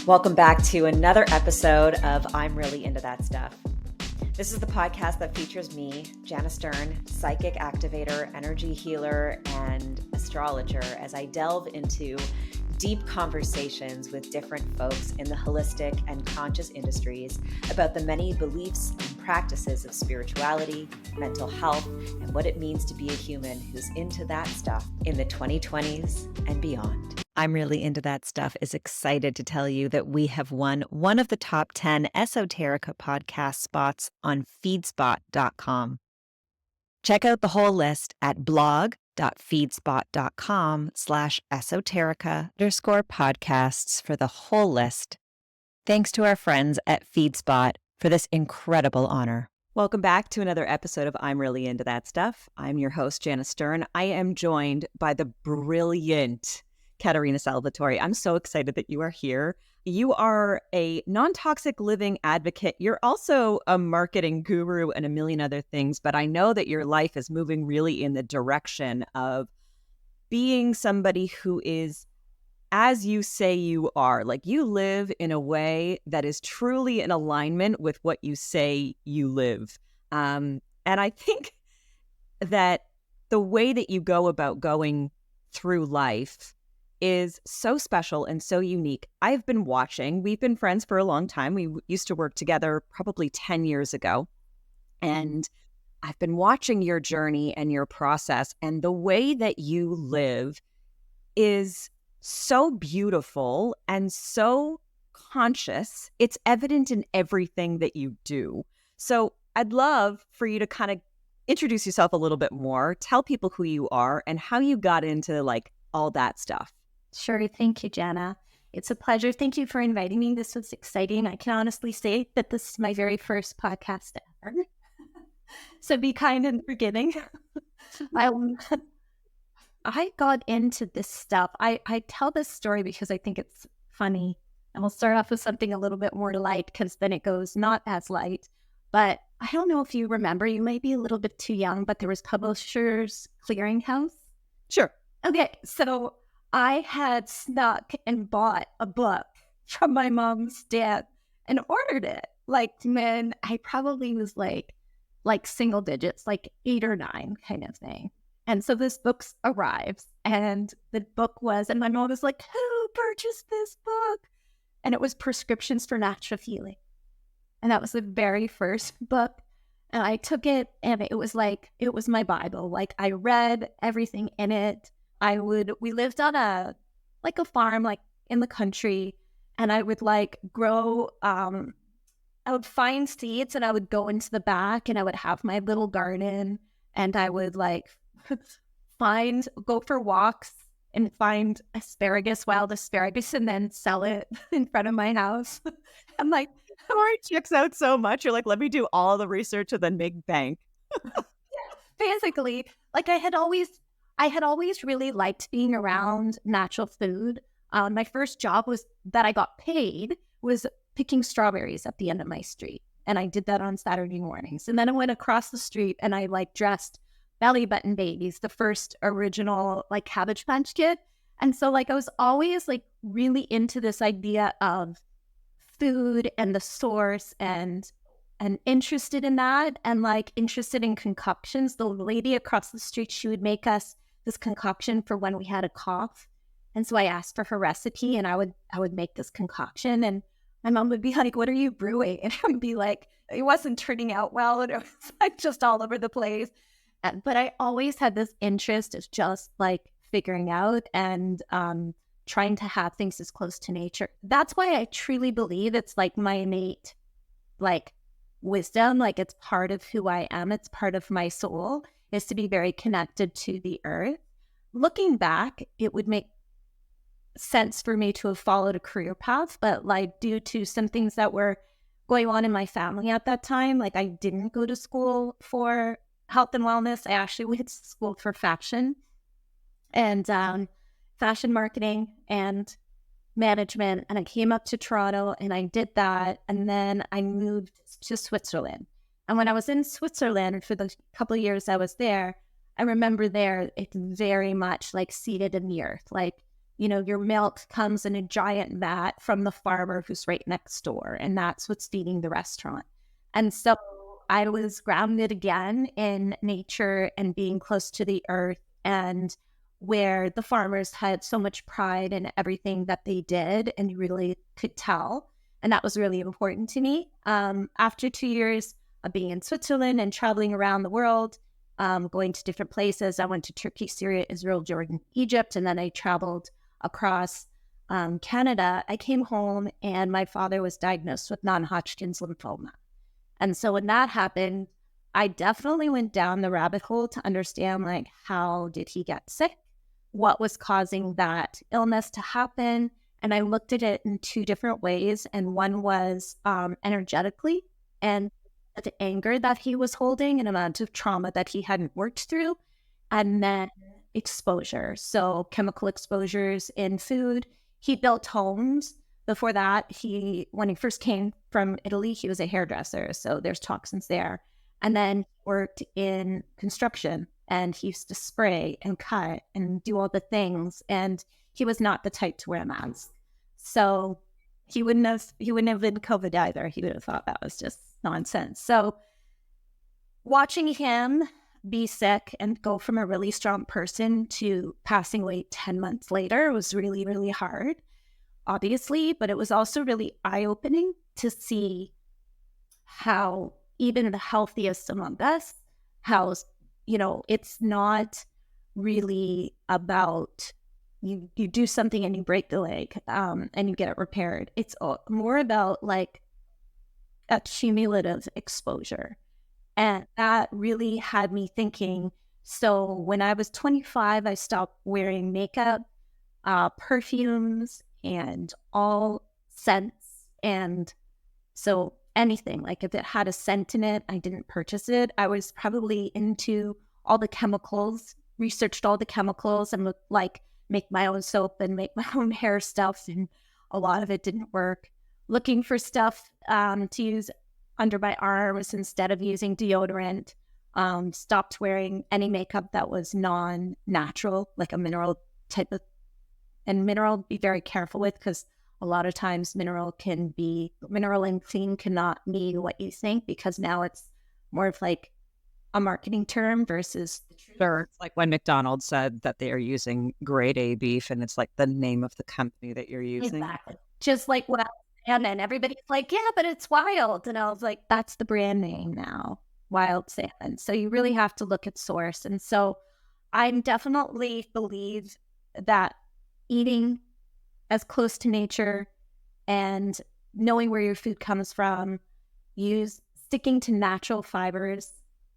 Welcome back to another episode of I'm Really Into That Stuff. This is the podcast that features me, Jana Stern, psychic activator, energy healer, and astrologer, as I delve into deep conversations with different folks in the holistic and conscious industries about the many beliefs and practices of spirituality, mental health, and what it means to be a human who's into that stuff in the 2020s and beyond. I'm Really Into That Stuff is excited to tell you that we have won one of the top 10 Esoterica podcast spots on feedspot.com. Check out the whole list at blog.feedspot.com/esoterica_podcasts for the whole list. Thanks to our friends at Feedspot for this incredible honor. Welcome back to another episode of I'm Really Into That Stuff. I'm your host, Jana Stern. I am joined by the brilliant Katerina Salvatore. I'm so excited that you are here. You are a non-toxic living advocate. You're also a marketing guru and a million other things, but I know that your life is moving really in the direction of being somebody who is as you say you are. Like, you live in a way that is truly in alignment with what you say you live. And I think that the way that you go about going through life is so special and so unique. I've been watching. We've been friends for a long time. We used to work together probably 10 years ago. And I've been watching your journey and your process, and the way that you live is so beautiful and so conscious. It's evident in everything that you do. So I'd love for you to kind of introduce yourself a little bit more, tell people who you are and how you got into like all that stuff. Sure. Thank you, Jana. It's a pleasure. Thank you for inviting me. This was exciting. I can honestly say that this is my very first podcast ever. So be kind and forgiving. I got into this stuff. I tell this story because I think it's funny. And we'll start off with something a little bit more light, because then it goes not as light. But I don't know if you remember, you may be a little bit too young, but there was Publishers Clearinghouse. Sure. Okay, so I had snuck and bought a book from my mom's dad and ordered it. Like, when I probably was like single digits, like 8 or 9 kind of thing. And so this book arrives, and the book was, and my mom was like, who purchased this book? And it was Prescriptions for Natural Healing. And that was the very first book. And I took it, and it was my Bible. Like, I read everything in it. We lived on a farm, like in the country, and I would grow, I would find seeds, and I would go into the back, and I would have my little garden, and I would go for walks and find wild asparagus, and then sell it in front of my house. I'm like, Story checks out so much. You're like, let me do all the research and then make bank. Basically, I had always really liked being around natural food. My first job that I got paid was picking strawberries at the end of my street. And I did that on Saturday mornings. And then I went across the street and I dressed belly button babies, the first original Cabbage Patch Kid. And so I was always really into this idea of food and the source and interested in that, and interested in concoctions. The lady across the street, she would make us this concoction for when we had a cough. And so I asked for her recipe, and I would make this concoction, and my mom would be like, what are you brewing? And I would be like, it wasn't turning out well, and it was just all over the place. But I always had this interest of just figuring out and trying to have things as close to nature. That's why I truly believe it's my innate wisdom. It's part of who I am. It's part of my soul, is to be very connected to the earth. Looking back, it would make sense for me to have followed a career path, but due to some things that were going on in my family at that time, I didn't go to school for health and wellness. I actually went to school for fashion and fashion marketing and management, and I came up to Toronto and I did that, and then I moved to Switzerland. And when I was in Switzerland for the couple of years I was there, I remember there it's very much seated in the earth. your milk comes in a giant vat from the farmer who's right next door, and that's what's feeding the restaurant. And so I was grounded again in nature and being close to the earth, and where the farmers had so much pride in everything that they did, and you really could tell. And that was really important to me. After 2 years of being in Switzerland and traveling around the world, going to different places, I went to Turkey, Syria, Israel, Jordan, Egypt, and then I traveled across Canada. I came home and my father was diagnosed with non-Hodgkin's lymphoma. And so when that happened, I definitely went down the rabbit hole to understand, like, how did he get sick? What was causing that illness to happen? And I looked at it in two different ways. And one was energetically, and the anger that he was holding, an amount of trauma that he hadn't worked through, and then exposure. So chemical exposures in food. He built homes. Before that, when he first came from Italy, he was a hairdresser. So there's toxins there. And then worked in construction, and he used to spray and cut and do all the things. And he was not the type to wear a mask. So he wouldn't have been COVID either. He would have thought that was just nonsense. So watching him be sick and go from a really strong person to passing away 10 months later was really, really hard, obviously, but it was also really eye-opening to see how even the healthiest among us, how, it's not really about you do something and you break the leg and you get it repaired. It's more about like a cumulative exposure. And that really had me thinking. So when I was 25, I stopped wearing makeup, perfumes, and all scents. And so anything, like if it had a scent in it, I didn't purchase it. I was probably into all the chemicals, researched all the chemicals, and would like make my own soap and make my own hair stuff. And a lot of it didn't work. Looking for stuff to use under my arms instead of using deodorant. Stopped wearing any makeup that was non-natural, like a mineral type of, and mineral, be very careful with, because a lot of times mineral and clean cannot mean what you think, because now it's more of like a marketing term versus the truth. Sure. It's like when McDonald's said that they are using grade A beef, and it's like the name of the company that you're using. Exactly. Just like what, and then everybody's like, yeah, but it's wild. And I was like, that's the brand name now, wild salmon. So you really have to look at source. And so I definitely believe that eating as close to nature and knowing where your food comes from, sticking to natural fibers,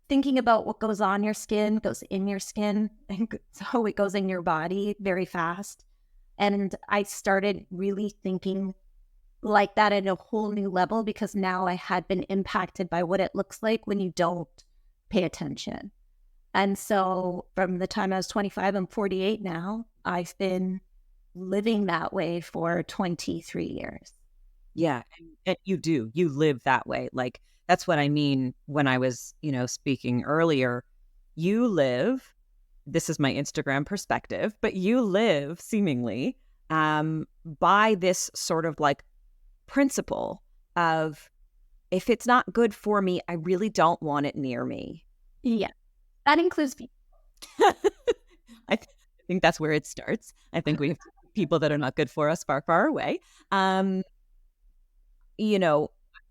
thinking about what goes on your skin goes in your skin, and so it goes in your body very fast. And I started really thinking like that at a whole new level, because now I had been impacted by what it looks like when you don't pay attention. And so from the time I was 25, I'm 48 now, I've been living that way for 23 years. Yeah. And you live that way. Like, that's what I mean when I was, speaking earlier. You live, this is my Instagram perspective, but you live seemingly by this sort of like principle of, if it's not good for me, I really don't want it near me. Yeah. That includes people. I think that's where it starts. I think we have people that are not good for us far, far away.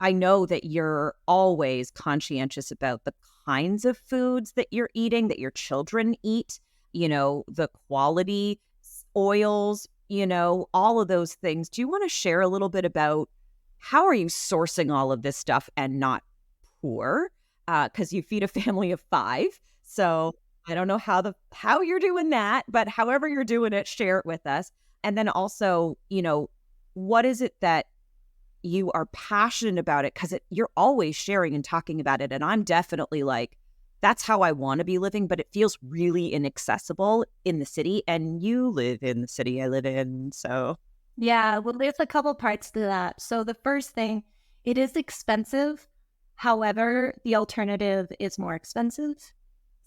I know that you're always conscientious about the kinds of foods that you're eating, that your children eat, the quality, oils, all of those things. Do you want to share a little bit about how are you sourcing all of this stuff and not poor? Because you feed a family of 5. So I don't know how you're doing that, but however you're doing it, share it with us. And then also, what is it that you are passionate about it? Because you're always sharing and talking about it. And I'm definitely like, that's how I want to be living, but it feels really inaccessible in the city. And you live in the city I live in, so. Yeah, well, there's a couple parts to that. So the first thing, it is expensive. However, the alternative is more expensive.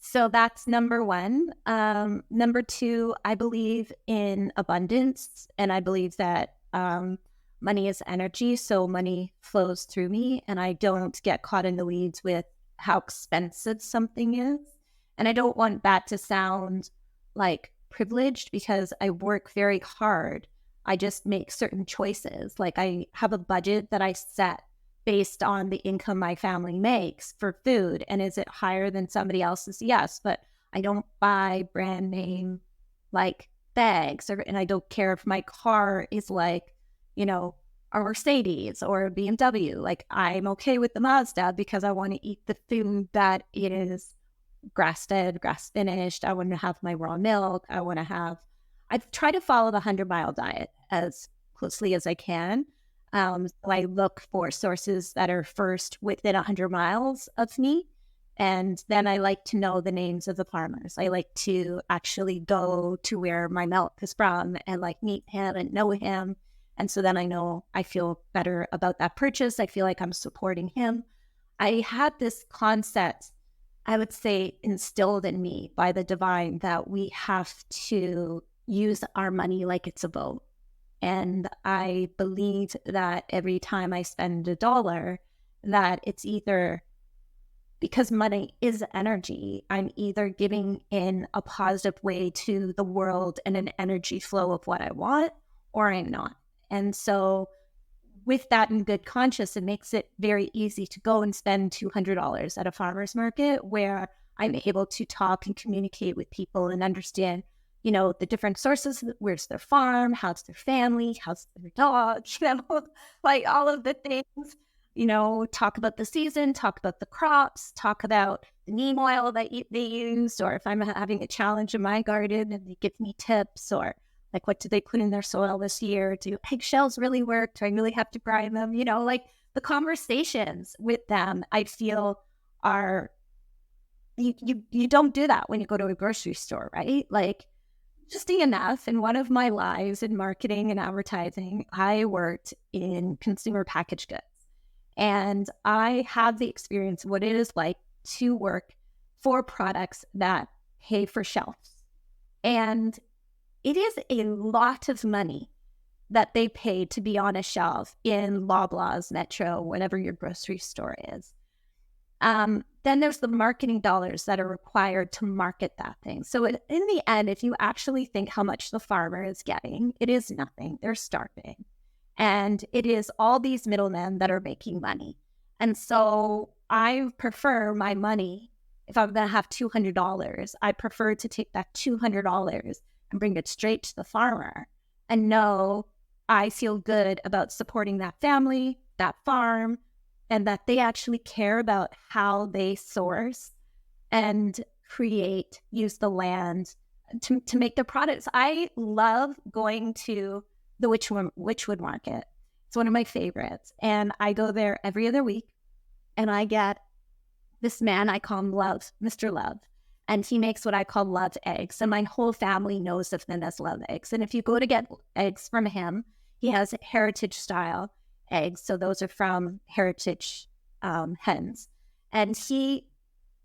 So that's number one. Number two, I believe in abundance, and I believe that money is energy. So money flows through me, and I don't get caught in the weeds with how expensive something is. And I don't want that to sound like privileged because I work very hard. I just make certain choices. Like I have a budget that I set based on the income my family makes for food. And is it higher than somebody else's? Yes, but I don't buy brand name like bags, and I don't care if my car is like, a Mercedes or a BMW. Like I'm okay with the Mazda because I want to eat the food that is grass fed, grass finished. I want to have my raw milk. I try to follow the 100-mile diet as closely as I can. So I look for sources that are first within 100 miles of me. And then I like to know the names of the farmers. I like to actually go to where my milk is from and like meet him and know him. And so then I feel better about that purchase. I feel like I'm supporting him. I had this concept, I would say, instilled in me by the divine that we have to use our money like it's a boat. And I believe that every time I spend $1, that it's either, because money is energy, I'm either giving in a positive way to the world and an energy flow of what I want, or I'm not. And so with that in good conscience, it makes it very easy to go and spend $200 at a farmer's market where I'm able to talk and communicate with people and understand, the different sources, where's their farm, how's their family, how's their dog, like all of the things, talk about the season, talk about the crops, talk about the neem oil that they use, or if I'm having a challenge in my garden and they give me tips, or like, what did they put in their soil this year? Do eggshells really work? Do I really have to grind them? Like the conversations with them, I feel are, you don't do that when you go to a grocery store, right? Like, interesting enough, in one of my lives in marketing and advertising, I worked in consumer packaged goods. And I have the experience of what it is like to work for products that pay for shelves. And it is a lot of money that they pay to be on a shelf in Loblaws, Metro, whatever your grocery store is. Then there's the marketing dollars that are required to market that thing. So in the end, if you actually think how much the farmer is getting, it is nothing. They're starving. And it is all these middlemen that are making money. And so I prefer my money, if I'm going to have $200, I prefer to take that $200 and bring it straight to the farmer and know I feel good about supporting that family, that farm, and that they actually care about how they source and use the land to make their products. I love going to the Witchwood Market. It's one of my favorites. And I go there every other week and I get this man, I call him Love, Mr. Love. And he makes what I call love eggs. And my whole family knows of them as love eggs. And if you go to get eggs from him, he has heritage style eggs. So those are from heritage hens. And he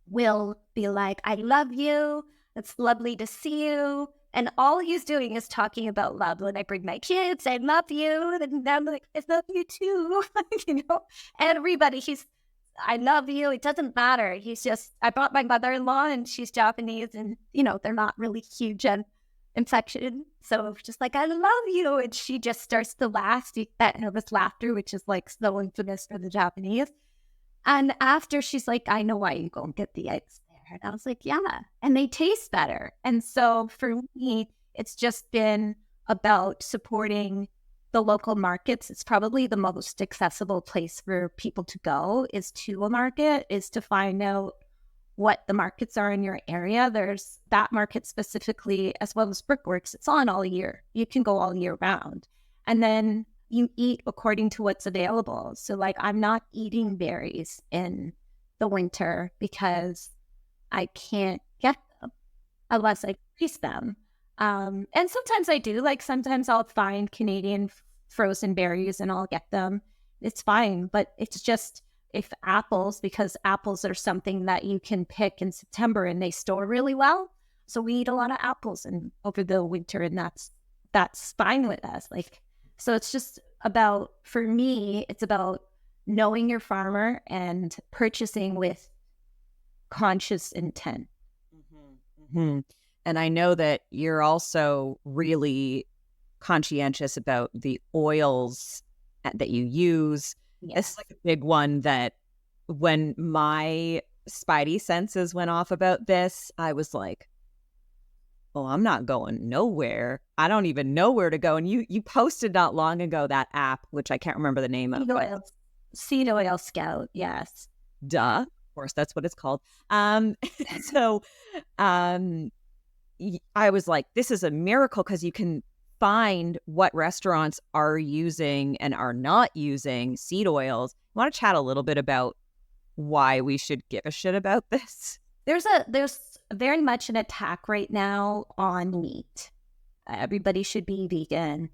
will be like, I love you. It's lovely to see you. And all he's doing is talking about love. When I bring my kids, I love you. And I'm like, I love you too. Everybody, I love you. It doesn't matter. I brought my mother-in-law and she's Japanese and, they're not really huge on infection. So just like, I love you. And she just starts to laugh, that nervous laughter, which is like so infamous for the Japanese. And after she's like, I know why you go and get the eggs there. And I was like, yeah. And they taste better. And so for me, it's just been about supporting the local markets. It's probably the most accessible place for people to go is to a market, is to find out what the markets are in your area. There's that market specifically, as well as Brickworks. It's on all year. You can go all year round. And then you eat according to what's available. So like, I'm not eating berries in the winter because I can't get them unless I freeze them. And sometimes I do, like sometimes I'll find Canadian frozen berries and I'll get them. It's fine, but it's just, if apples, because apples are something that you can pick in September and they store really well. So we eat a lot of apples and over the winter, and that's fine with us. Like, so it's just about, for me, it's about knowing your farmer and purchasing with conscious intent. Mm-hmm. Mm-hmm. And I know that you're also really conscientious about the oils that you use. Yes. It's like a big one that when my spidey senses went off about this, I was like, well, I'm not going nowhere. I don't even know where to go. And you posted not long ago that app, which I can't remember the name of. Seed oil scout. Yes. Duh. Of course, that's what it's called. Um, so um, I was like, this is a miracle because you can find what restaurants are using and are not using seed oils. I want to chat a little bit about why we should give a shit about this. There's very much an attack right now on meat. Everybody should be vegan.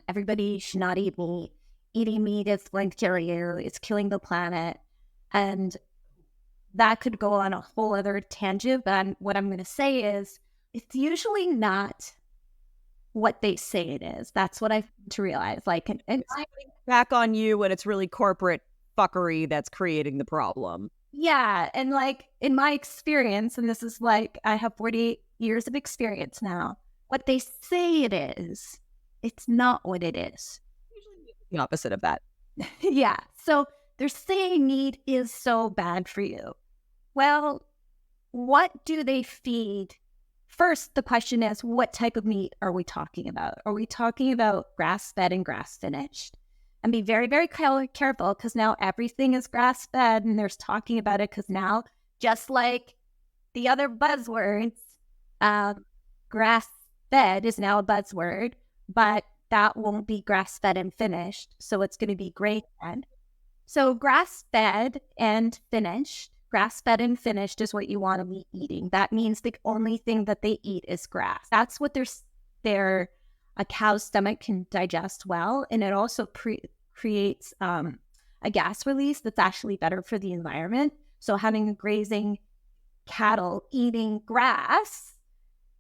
Everybody should not eat meat. Eating meat is going to kill you. It's killing the planet. And that could go on a whole other tangent. But what I'm going to say is it's usually not what they say it is. That's what I've to realize. Like, and back on you when it's really corporate fuckery that's creating the problem. Yeah. And like in my experience, and this is like, I have 48 years of experience now, what they say it is, it's not what it is. Usually the opposite of that. Yeah. So they're saying meat is so bad for you. Well, what do they feed? First, the question is, what type of meat are we talking about? Are we talking about grass-fed and grass-finished? And be very, very careful, because now everything is grass-fed and there's talking about it, because now, just like the other buzzwords, grass-fed is now a buzzword, but that won't be grass-fed and finished. So it's going to be grain-fed. So grass-fed and finished. Grass-fed and finished is what you want to be eating. That means the only thing that they eat is grass. That's what a cow's stomach can digest well. And it also creates a gas release that's actually better for the environment. So having grazing cattle eating grass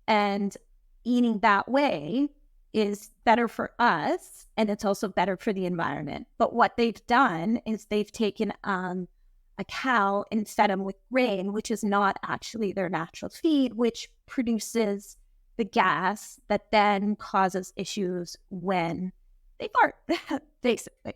and eating that way is better for us. And it's also better for the environment. But what they've done is they've taken a cow and fed them with grain, which is not actually their natural feed, which produces the gas that then causes issues when they fart, basically.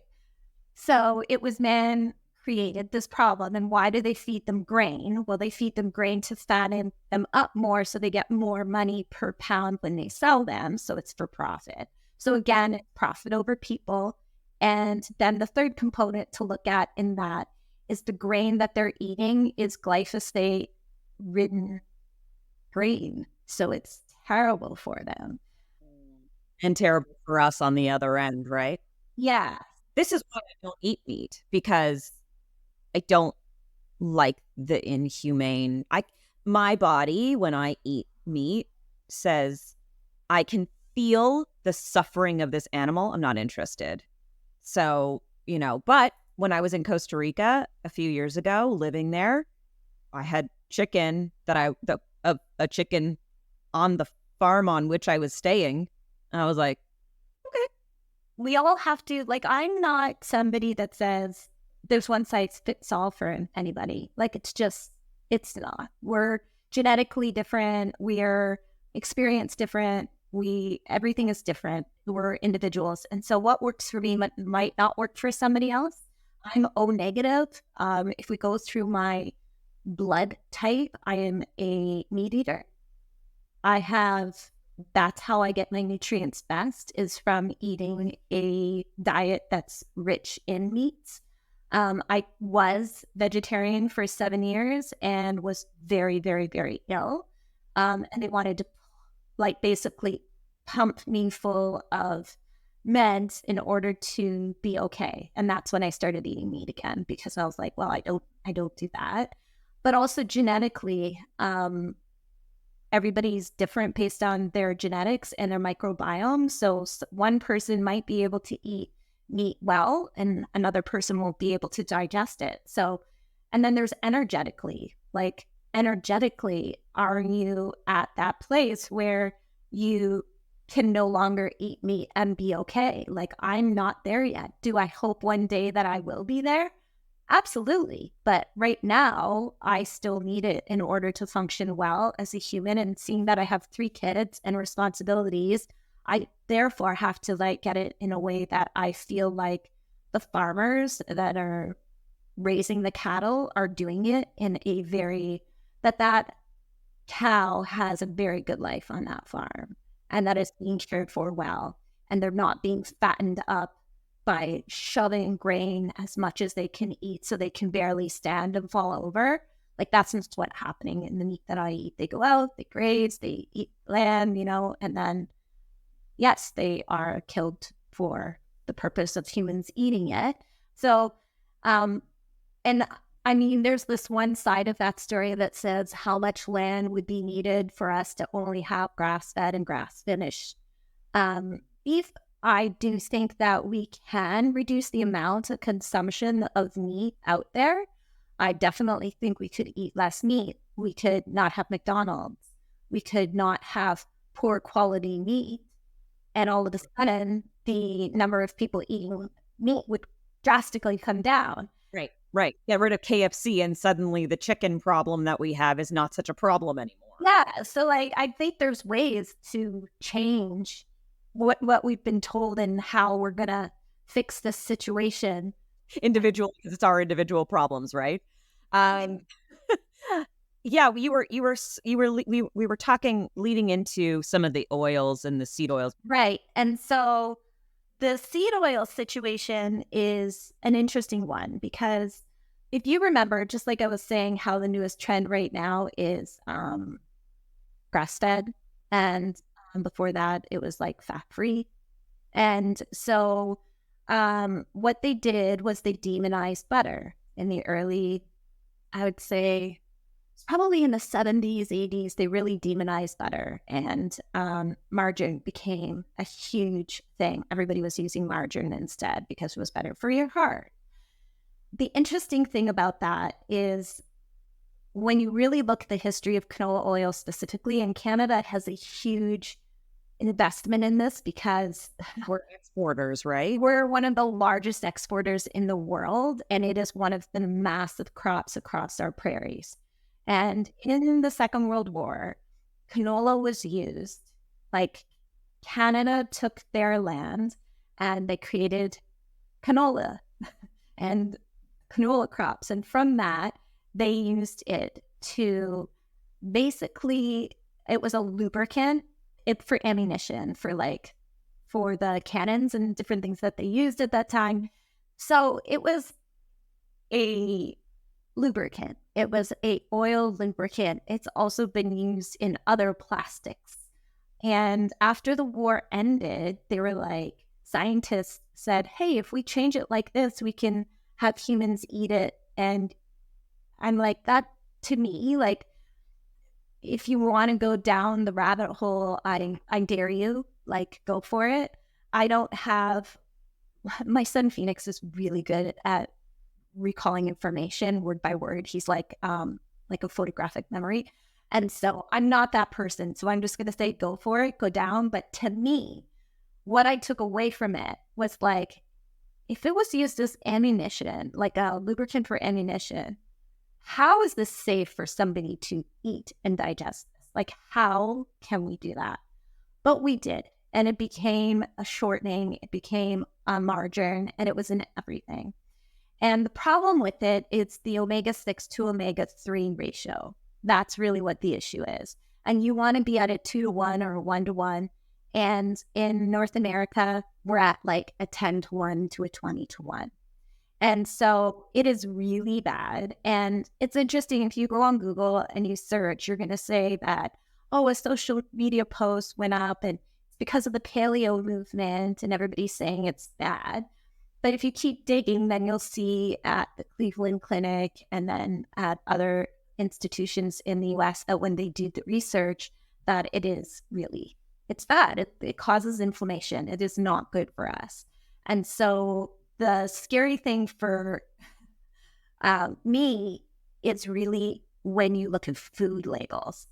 So it was man created this problem. And why do they feed them grain? Well, they feed them grain to fatten them up more so they get more money per pound when they sell them. So it's for profit. So again, profit over people. And then the third component to look at in that is the grain that they're eating is glyphosate-ridden grain. So it's terrible for them. And terrible for us on the other end, right? Yeah. This is why I don't eat meat, because I don't like the inhumane. My body, when I eat meat, says I can feel the suffering of this animal. I'm not interested. So, but when I was in Costa Rica a few years ago, living there, I had chicken a chicken on the farm on which I was staying. And I was like, okay. We all have to, like, I'm not somebody that says there's one size fits all for anybody. Like, it's not. We're genetically different. We're experience different. Everything is different. We're individuals. And so what works for me might not work for somebody else. I'm O negative. If we go through my blood type, I am a meat eater. That's how I get my nutrients best, is from eating a diet that's rich in meats. I was vegetarian for 7 years and was very, very, very ill. And they wanted to basically pump me full of meds in order to be okay. And that's when I started eating meat again, because I was like, well, I don't do that. But also genetically, everybody's different based on their genetics and their microbiome. So one person might be able to eat meat well and another person won't be able to digest it. So, and then there's energetically, like energetically, are you at that place where you can no longer eat meat and be okay? Like, I'm not there yet. Do I hope one day that I will be there? Absolutely. But right now, I still need it in order to function well as a human. And seeing that I have 3 kids and responsibilities, I therefore have to like get it in a way that I feel like the farmers that are raising the cattle are doing it in a very, that cow has a very good life on that farm and that it's being cared for well. And they're not being fattened up by shoving grain as much as they can eat so they can barely stand and fall over. Like that's just what's happening in the meat that I eat. They go out, they graze, they eat land, and then, yes, they are killed for the purpose of humans eating it. So, and I mean, there's this one side of that story that says how much land would be needed for us to only have grass-fed and grass-finished beef. I do think that we can reduce the amount of consumption of meat out there. I definitely think we could eat less meat. We could not have McDonald's. We could not have poor quality meat. And all of a sudden, the number of people eating meat would drastically come down. Right. Get rid of KFC and suddenly the chicken problem that we have is not such a problem anymore. Yeah. So I think there's ways to change what we've been told and how we're going to fix this situation. Individually, because it's our individual problems, right? Yeah, we were talking leading into some of the oils and the seed oils. Right. And so the seed oil situation is an interesting one because if you remember, just like I was saying, how the newest trend right now is grass-fed, and before that it was like fat-free. And so what they did was they demonized butter in the early, I would say, probably in the 70s, 80s, they really demonized butter, and margarine became a huge thing. Everybody was using margarine instead because it was better for your heart. The interesting thing about that is when you really look at the history of canola oil specifically, and Canada has a huge investment in this because we're exporters, right? We're one of the largest exporters in the world, and it is one of the massive crops across our prairies. And in the Second World War, canola was used. Like Canada took their land and they created canola and canola crops. And from that, they used it to basically, it was a lubricant for ammunition, for the cannons and different things that they used at that time. So it was a lubricant. It was a oil lubricant. It's also been used in other plastics. And after the war ended, they were like, scientists said, hey, if we change it like this, we can have humans eat it. And I'm like, that to me, like, if you want to go down the rabbit hole, I dare you, like, go for it. I don't have, my son Phoenix is really good at recalling information word by word. He's like a photographic memory. And so I'm not that person. So I'm just going to say, go for it, go down. But to me, what I took away from it was like, if it was used as ammunition, like a lubricant for ammunition, how is this safe for somebody to eat and digest this? Like, how can we do that? But we did. And it became a shortening. It became a margarine, and it was in everything. And the problem with it is the omega-6 to omega-3 ratio. That's really what the issue is. And you want to be at a 2-to-1 or 1-to-1. And in North America, we're at like a 10-to-1 to a 20-to-1. And so it is really bad. And it's interesting, if you go on Google and you search, you're going to say that, oh, a social media post went up and it's because of the paleo movement and everybody's saying it's bad. But if you keep digging, then you'll see at the Cleveland Clinic and then at other institutions in the US that when they do the research, that it is really, it's bad. It causes inflammation. It is not good for us. And so the scary thing for me is really when you look at food labels.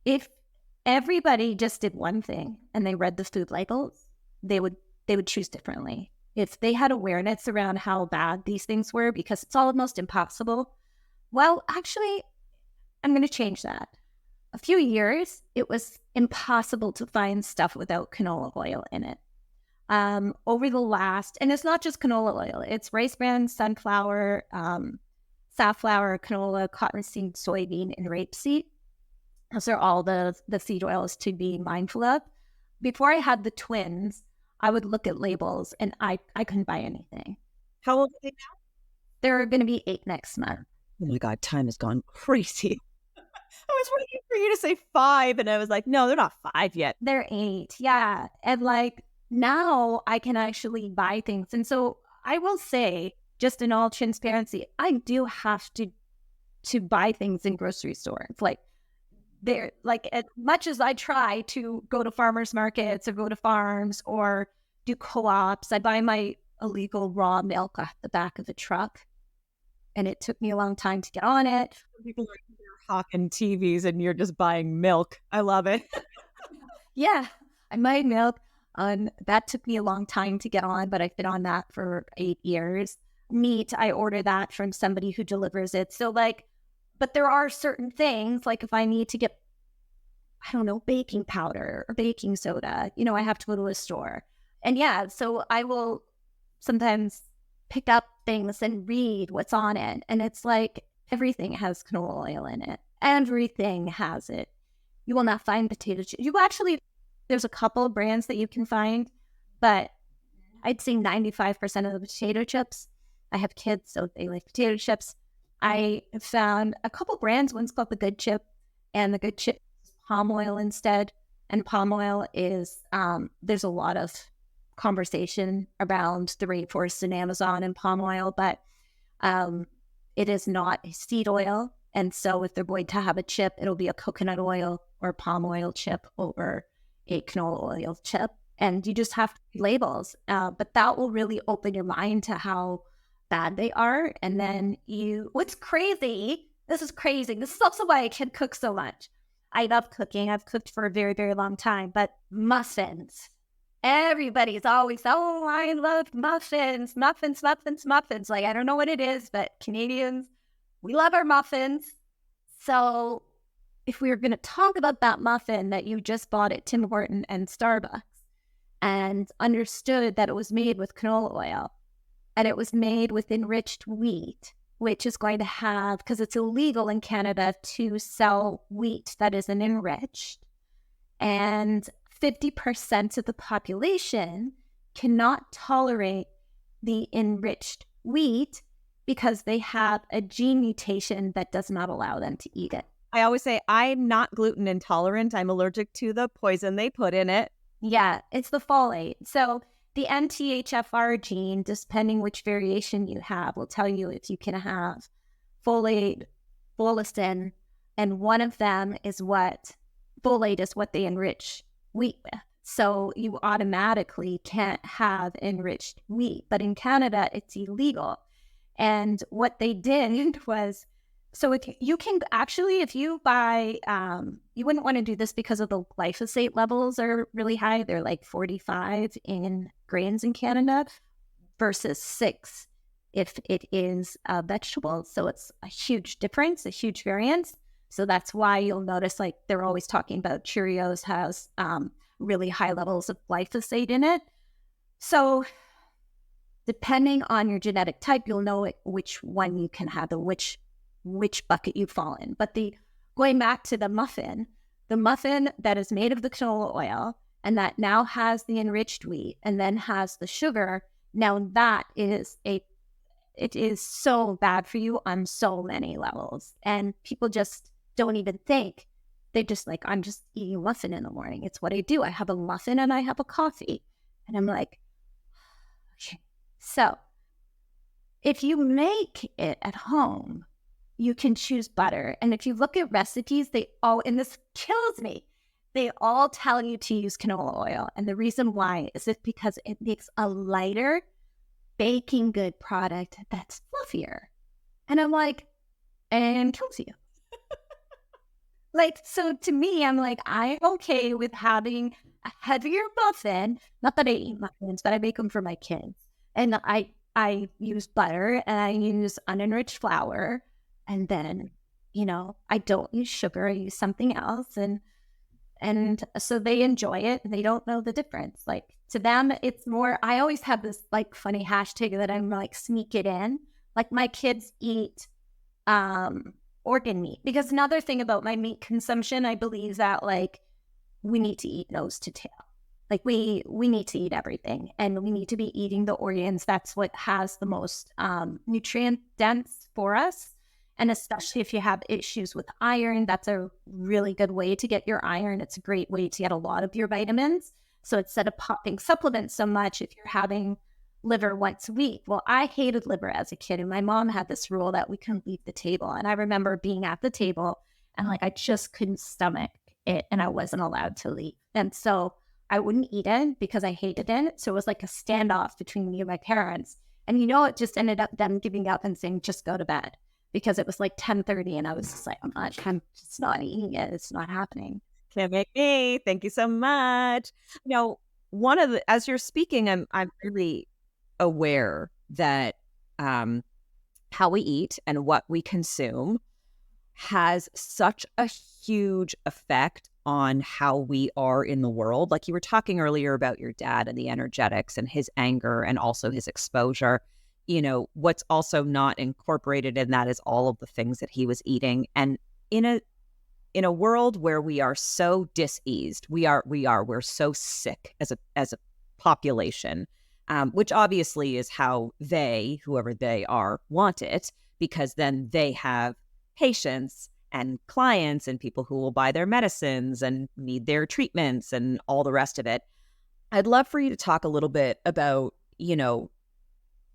If everybody just did one thing and they read the food labels, they would choose differently. If they had awareness around how bad these things were, because it's almost impossible. Well, actually, I'm going to change that. A few years, it was impossible to find stuff without canola oil in it. Over the last, and it's not just canola oil, it's rice bran, sunflower, safflower, canola, cottonseed, soybean, and rapeseed. Those are all the seed oils to be mindful of. Before I had the twins, I would look at labels and I couldn't buy anything. How old are they now? They're going to be 8 next month. Oh my God, time has gone crazy. I was waiting for you to say 5, and I was like, no, they're not 5 yet. They're 8, yeah. And like now I can actually buy things. And so I will say, just in all transparency, I do have to buy things in grocery stores. Like they're like, as much as I try to go to farmers markets or go to farms or do co-ops, I buy my illegal raw milk off the back of a truck. And it took me a long time to get on it. People are hawking TVs and you're just buying milk. I love it. Yeah, I made milk. That took me a long time to get on, but I've been on that for 8 years. Meat, I order that from somebody who delivers it. So like, but there are certain things, like if I need to get, I don't know, baking powder or baking soda, I have to go to a store. And yeah, so I will sometimes pick up things and read what's on it. And it's like, everything has canola oil in it. Everything has it. You will not find potato chips. There's a couple of brands that you can find, but I'd say 95% of the potato chips. I have kids, so they like potato chips. I found a couple brands. One's called the Good Chip, and the Good Chip is palm oil instead. And palm oil is, there's a lot of conversation around the rainforest in Amazon and palm oil, but it is not a seed oil. And so if they're going to have a chip, it'll be a coconut oil or palm oil chip over a canola oil chip. And you just have to read labels. But that will really open your mind to how bad they are. And then what's crazy, this is crazy. This is also why I can cook so much. I love cooking. I've cooked for a very, very long time, but muffins. Everybody's always, oh, I love muffins. Like, I don't know what it is, but Canadians, we love our muffins. So if we were going to talk about that muffin that you just bought at Tim Horton and Starbucks and understood that it was made with canola oil and it was made with enriched wheat, which is going to have, because it's illegal in Canada to sell wheat that isn't enriched, and 50% of the population cannot tolerate the enriched wheat because they have a gene mutation that does not allow them to eat it. I always say I'm not gluten intolerant. I'm allergic to the poison they put in it. Yeah, it's the folate. So the MTHFR gene, depending which variation you have, will tell you if you can have folate, folacin, and one of them is folate is what they enrich wheat with. So you automatically can't have enriched wheat. But in Canada, it's illegal. And what they did was, so if you buy, you wouldn't want to do this because of the glyphosate levels are really high. They're like 45 in grains in Canada versus 6 if it is a vegetable. So it's a huge difference, a huge variance. So that's why you'll notice like they're always talking about Cheerios has really high levels of glyphosate in it. So depending on your genetic type, you'll know which one you can have and which bucket you fall in. But going back to the muffin that is made of the canola oil and that now has the enriched wheat and then has the sugar, now that it is so bad for you on so many levels. And people just don't even think. They just like, I'm just eating a muffin in the morning. It's what I do. I have a muffin and I have a coffee. And I'm like, okay. So if you make it at home, you can choose butter. And if you look at recipes, and this kills me, they all tell you to use canola oil. And the reason why is because it makes a lighter, baking good product that's fluffier. And I'm like, and kills you. Like, so to me, I'm like, I'm okay with having a heavier muffin. Not that I eat muffins, but I make them for my kids. And I use butter and I use unenriched flour. And then, I don't use sugar. I use something else. And so they enjoy it and they don't know the difference. Like to them, it's more, I always have this like funny hashtag that I'm like sneak it in. Like my kids eat organ meat, because another thing about my meat consumption, I believe that like we need to eat nose to tail. Like we need to eat everything and we need to be eating the organs. That's what has the most nutrient dense for us. And especially if you have issues with iron, that's a really good way to get your iron. It's a great way to get a lot of your vitamins. So instead of popping supplements so much, if you're having liver once a week. Well, I hated liver as a kid, and my mom had this rule that we couldn't leave the table. And I remember being at the table and like I just couldn't stomach it and I wasn't allowed to leave. And so I wouldn't eat it because I hated it. So it was like a standoff between me and my parents. And it just ended up them giving up and saying, just go to bed, because it was like 10:30 and I was just like, I'm just not eating it. It's not happening. Can't make me. Thank you so much. One of the, as you're speaking, I'm really aware that how we eat and what we consume has such a huge effect on how we are in the world. Like you were talking earlier about your dad and the energetics and his anger and also his exposure. What's also not incorporated in that is all of the things that he was eating. And in a world where we are so diseased, we're so sick as a population, which obviously is how whoever they are, want it, because then they have patients and clients and people who will buy their medicines and need their treatments and all the rest of it. I'd love for you to talk a little bit about,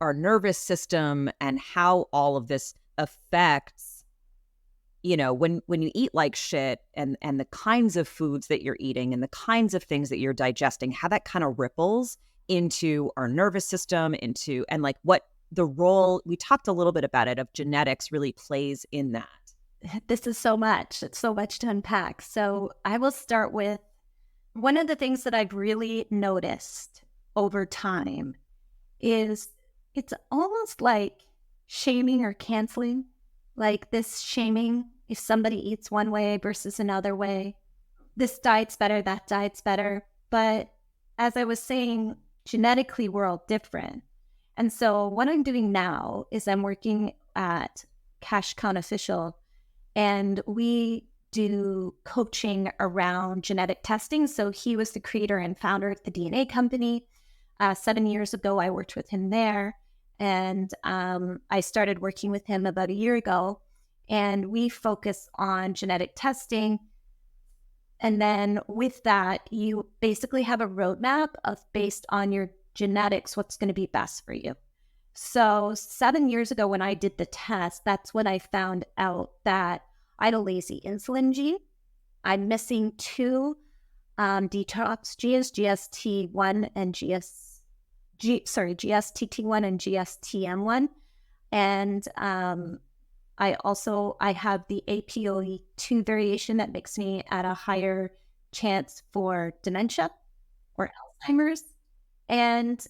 our nervous system and how all of this affects, when you eat like shit, and the kinds of foods that you're eating and the kinds of things that you're digesting, how that kind of ripples into our nervous system, and like what the role, we talked a little bit about it, of genetics really plays in that. This is so much. It's so much to unpack. So I will start with one of the things that I've really noticed over time is it's almost like shaming or canceling. Like this shaming, if somebody eats one way versus another way, this diet's better, that diet's better. But as I was saying, genetically, we're all different. And so what I'm doing now is I'm working at Cash Count Official, and we do coaching around genetic testing. So he was the creator and founder of the DNA company. 7 years ago, I worked with him there. And I started working with him about a year ago. And we focus on genetic testing. And then with that, you basically have a roadmap of, based on your genetics, what's going to be best for you. So 7 years ago when I did the test, that's when I found out that I had a lazy insulin gene. I'm missing two detox genes, GST1 and GSTT1 and GSTM1. And I have the APOE2 variation that makes me at a higher chance for dementia or Alzheimer's. And,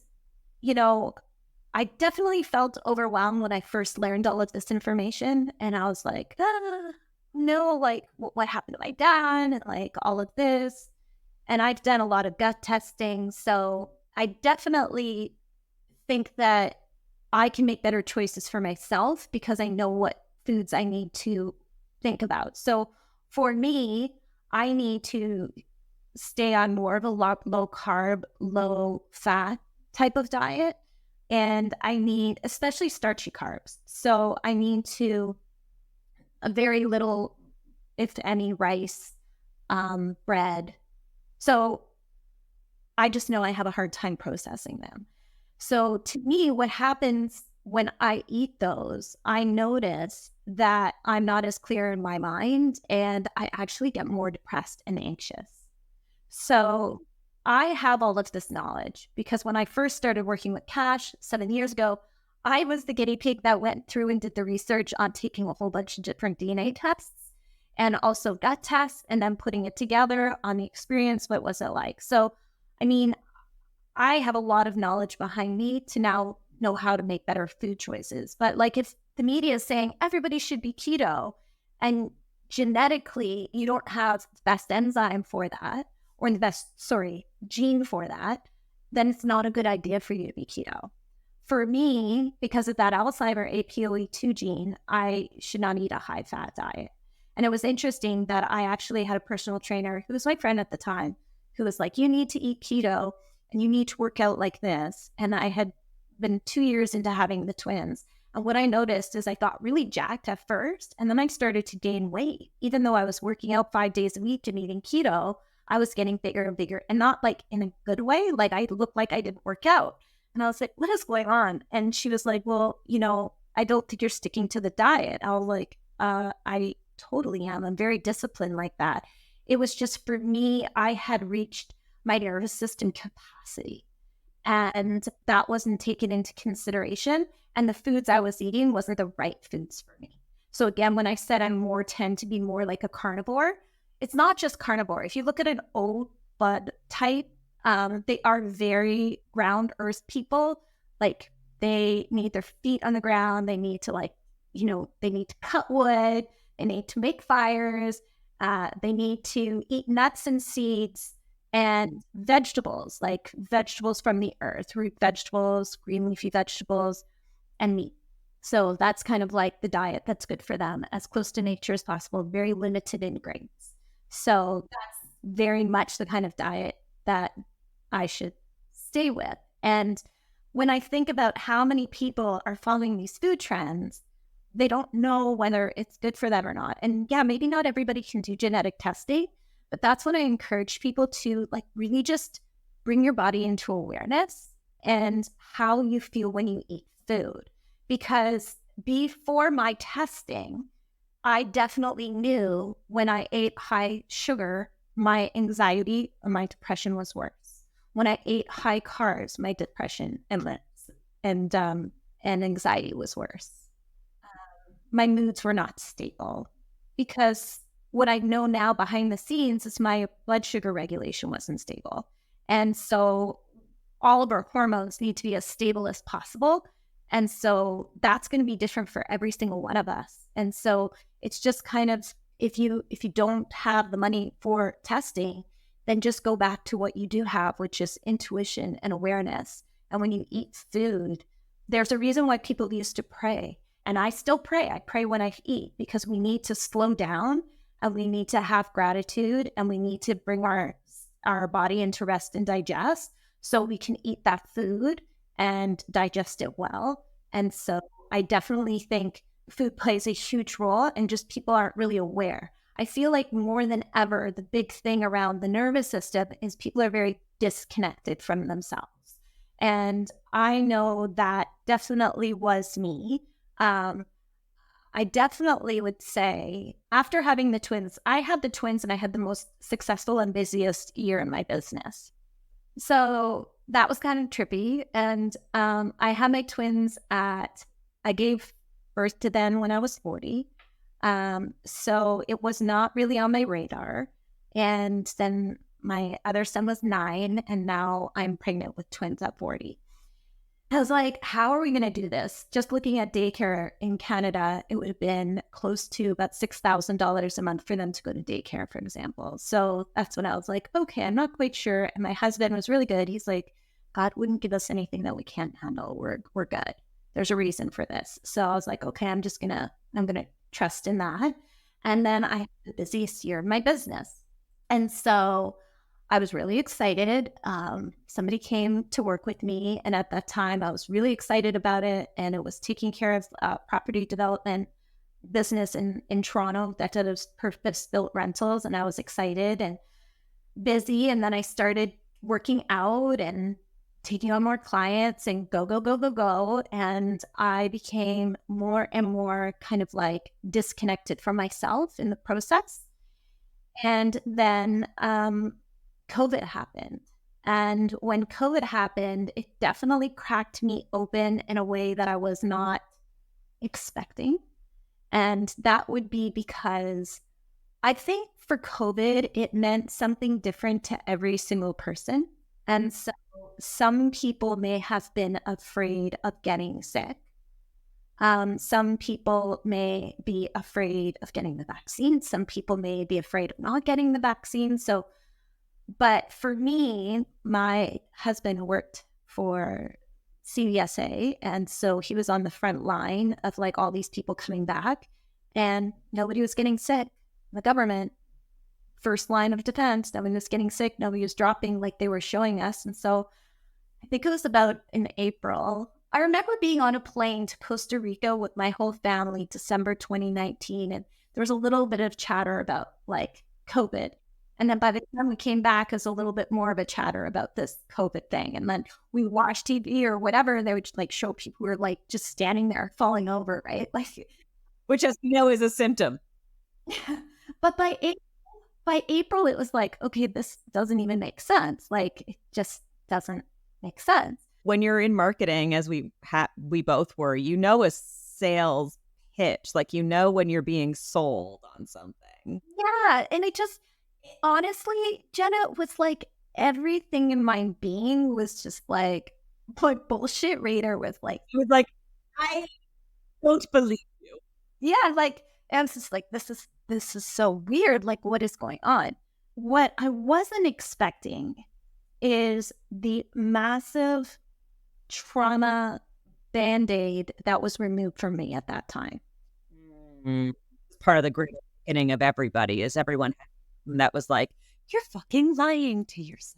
I definitely felt overwhelmed when I first learned all of this information. And I was like, no, like what happened to my dad and like all of this. And I've done a lot of gut testing. So I definitely think that I can make better choices for myself because I know what foods I need to think about. So for me, I need to stay on more of a low carb, low fat type of diet. And I need especially starchy carbs. So I need to a very little, if any, rice, bread. So I just know I have a hard time processing them. So to me, what happens when I eat those, I notice that I'm not as clear in my mind and I actually get more depressed and anxious. So I have all of this knowledge because when I first started working with Cash 7 years ago, I was the guinea pig that went through and did the research on taking a whole bunch of different DNA tests and also gut tests and then putting it together on the experience. What was it like? So, I mean, I have a lot of knowledge behind me to now know how to make better food choices. But like if the media is saying everybody should be keto and genetically you don't have the best enzyme for that or the best, gene for that, then it's not a good idea for you to be keto. For me, because of that Alzheimer APOE2 gene, I should not eat a high fat diet. And it was interesting that I actually had a personal trainer who was my friend at the time who was like, you need to eat keto and you need to work out like this. And I had been 2 years into having the twins. And what I noticed is I got really jacked at first. And then I started to gain weight. Even though I was working out 5 days a week and eating keto, I was getting bigger and bigger and not like in a good way. Like I looked like I didn't work out. And I was like, what is going on? And she was like, well, I don't think you're sticking to the diet. I was like, I totally am. I'm very disciplined like that. It was just for me, I had reached my nervous system capacity and that wasn't taken into consideration. And the foods I was eating wasn't the right foods for me. So again, when I said tend to be more like a carnivore, it's not just carnivore. If you look at an old blood type, they are very ground earth people. Like they need their feet on the ground. They need to they need to cut wood. They need to make fires. They need to eat nuts and seeds and vegetables, like vegetables from the earth, root vegetables, green leafy vegetables, and meat. So that's kind of like the diet that's good for them, as close to nature as possible, very limited in grains. So that's very much the kind of diet that I should stay with. And when I think about how many people are following these food trends, they don't know whether it's good for them or not. And yeah, maybe not everybody can do genetic testing, but that's when I encourage people to like really just bring your body into awareness and how you feel when you eat food. Because before my testing, I definitely knew when I ate high sugar, my anxiety or my depression was worse. When I ate high carbs, my depression and anxiety was worse. My moods were not stable because what I know now behind the scenes is my blood sugar regulation wasn't stable. And so all of our hormones need to be as stable as possible. And so that's going to be different for every single one of us. And so it's just kind of, if you don't have the money for testing, then just go back to what you do have, which is intuition and awareness. And when you eat food, there's a reason why people used to pray. And I still pray. I pray when I eat because we need to slow down and we need to have gratitude and we need to bring our body into rest and digest so we can eat that food and digest it well. And so I definitely think food plays a huge role and just people aren't really aware. I feel like more than ever, the big thing around the nervous system is people are very disconnected from themselves. And I know that definitely was me. I definitely would say after having the twins, I had the twins and I had the most successful and busiest year in my business. So that was kind of trippy. And I had my twins I gave birth to them when I was 40. So it was not really on my radar. And then my other son was 9 and now I'm pregnant with twins at 40. I was like, how are we going to do this? Just looking at daycare in Canada, it would have been close to about $6,000 a month for them to go to daycare, for example. So that's when I was like, okay, I'm not quite sure. And my husband was really good. He's like, God wouldn't give us anything that we can't handle. We're good. There's a reason for this. So I was like, okay, I'm going to trust in that. And then I had the busiest year of my business. And so I was really excited. Somebody came to work with me. And at that time, I was really excited about it. And it was taking care of property development business in Toronto that did purpose-built rentals. And I was excited and busy. And then I started working out and taking on more clients and go. And I became more and more kind of like disconnected from myself in the process. And then COVID happened. And when COVID happened, it definitely cracked me open in a way that I was not expecting. And that would be because I think for COVID, it meant something different to every single person. And so some people may have been afraid of getting sick. Some people may be afraid of getting the vaccine. Some people may be afraid of not getting the vaccine. So, but for me, my husband worked for CVSA. And so he was on the front line of like all these people coming back, and nobody was getting sick. The government, first line of defense, nobody was getting sick. Nobody was dropping like they were showing us. And so I think it was about in April. I remember being on a plane to Costa Rica with my whole family, December 2019, and there was a little bit of chatter about like COVID. And then by the time we came back, it was a little bit more of a chatter about this COVID thing. And then we watched TV or whatever, and they would like show people who were like just standing there falling over, right? Like, which, as you know, is a symptom. But by April, it was like, okay, this doesn't even make sense. Like, it just doesn't make sense. When you're in marketing, as we both were, you know, a sales pitch, like, you know, when you're being sold on something. Yeah. And it just, honestly, Jenna, was like everything in my being was just like bullshit radar was like, it was like, I don't believe you. Yeah. Like, and it's just like, this is so weird. Like, what is going on? What I wasn't expecting is the massive trauma Band-Aid that was removed from me at that time. Part of the great beginning of everybody is everyone that was like, you're fucking lying to yourself.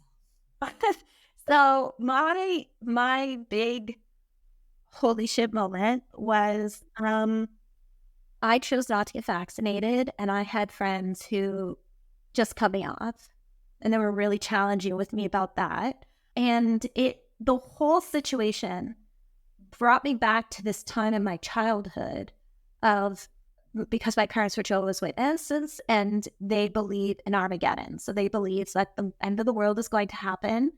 So my big holy shit moment was I chose not to get vaccinated, and I had friends who just cut me off, and they were really challenging with me about that. And the whole situation brought me back to this time in my childhood because my parents were Jehovah's Witnesses, and they believe in Armageddon. So they believe that the end of the world is going to happen,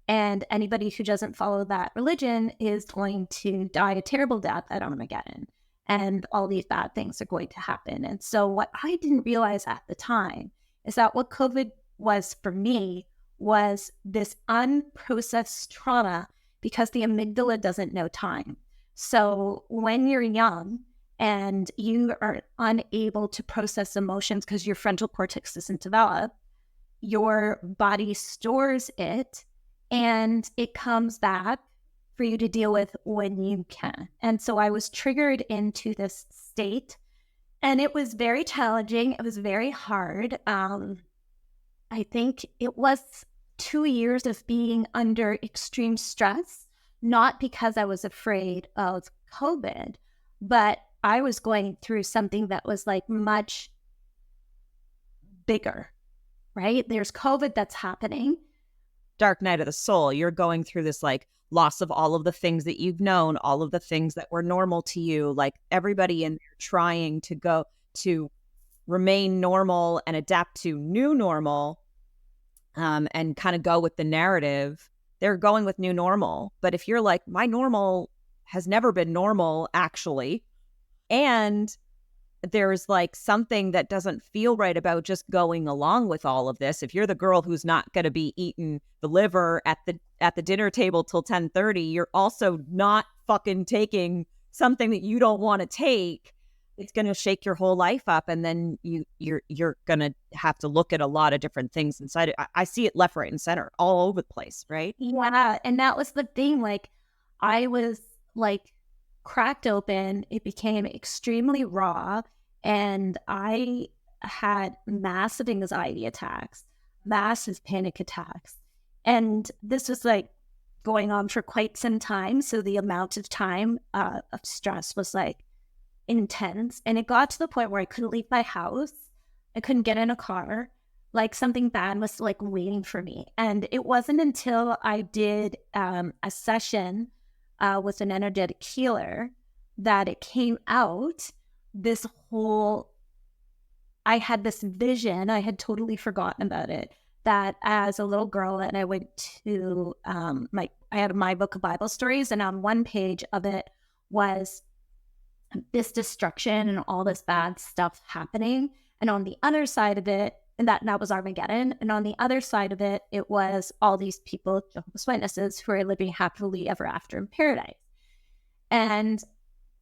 and anybody who doesn't follow that religion is going to die a terrible death at Armageddon, and all these bad things are going to happen. And so what I didn't realize at the time is that what COVID was for me was this unprocessed trauma, because the amygdala doesn't know time. So when you're young and you are unable to process emotions because your frontal cortex isn't developed, your body stores it and it comes back for you to deal with when you can. And so I was triggered into this state, and it was very challenging. It was very hard. I think it was 2 years of being under extreme stress, not because I was afraid of COVID, but I was going through something that was like much bigger, right? There's COVID that's happening. Dark night of the soul. You're going through this like loss of all of the things that you've known, all of the things that were normal to you, like everybody in there trying to go to remain normal and adapt to new normal, and kind of go with the narrative. They're going with new normal. But if you're like, my normal has never been normal, actually, and there's like something that doesn't feel right about just going along with all of this. If you're the girl who's not going to be eating the liver at the dinner table till 10:30, you're also not fucking taking something that you don't want to take. It's going to shake your whole life up, and then you're going to have to look at a lot of different things inside it. I see it left, right, and center, all over the place, right? Yeah, and that was the thing. Like, I was like cracked open. It became extremely raw, and I had massive anxiety attacks, massive panic attacks, and this was like going on for quite some time. So the amount of time of stress was like intense, and it got to the point where I couldn't leave my house. I couldn't get in a car. Like, something bad was like waiting for me. And it wasn't until I did a session with an energetic healer that it came out. I had this vision, I had totally forgotten about it, that as a little girl, and I went to I had my book of Bible stories, and on one page of it was this destruction and all this bad stuff happening. And on the other side of it, and that was Armageddon. And on the other side of it, it was all these people, Jehovah's Witnesses, who are living happily ever after in paradise. And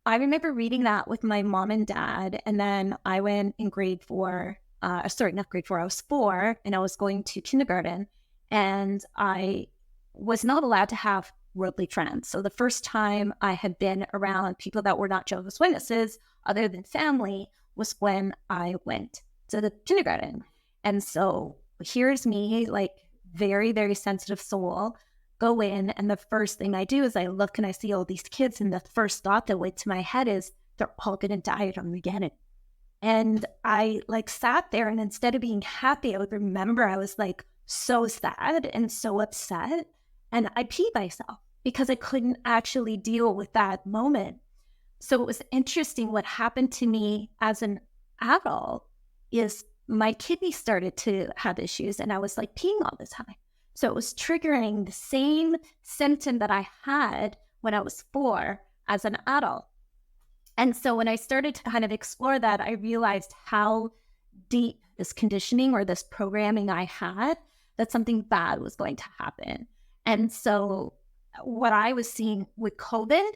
I remember reading that with my mom and dad. And then I went in grade 4, not grade 4, I was 4, and I was going to kindergarten. And I was not allowed to have worldly friends. So the first time I had been around people that were not Jehovah's Witnesses, other than family, was when I went to the kindergarten. And so here's me, like very, very sensitive soul, go in, and the first thing I do is I look and I see all these kids, and the first thought that went to my head is they're all going to die at Armageddon. And I like sat there, and instead of being happy, I would remember I was like so sad and so upset, and I peed myself because I couldn't actually deal with that moment. So it was interesting. What happened to me as an adult is my kidney started to have issues, and I was like peeing all the time. So it was triggering the same symptom that I had when I was 4 as an adult. And so when I started to kind of explore that, I realized how deep this conditioning or this programming I had, that something bad was going to happen. And so what I was seeing with COVID,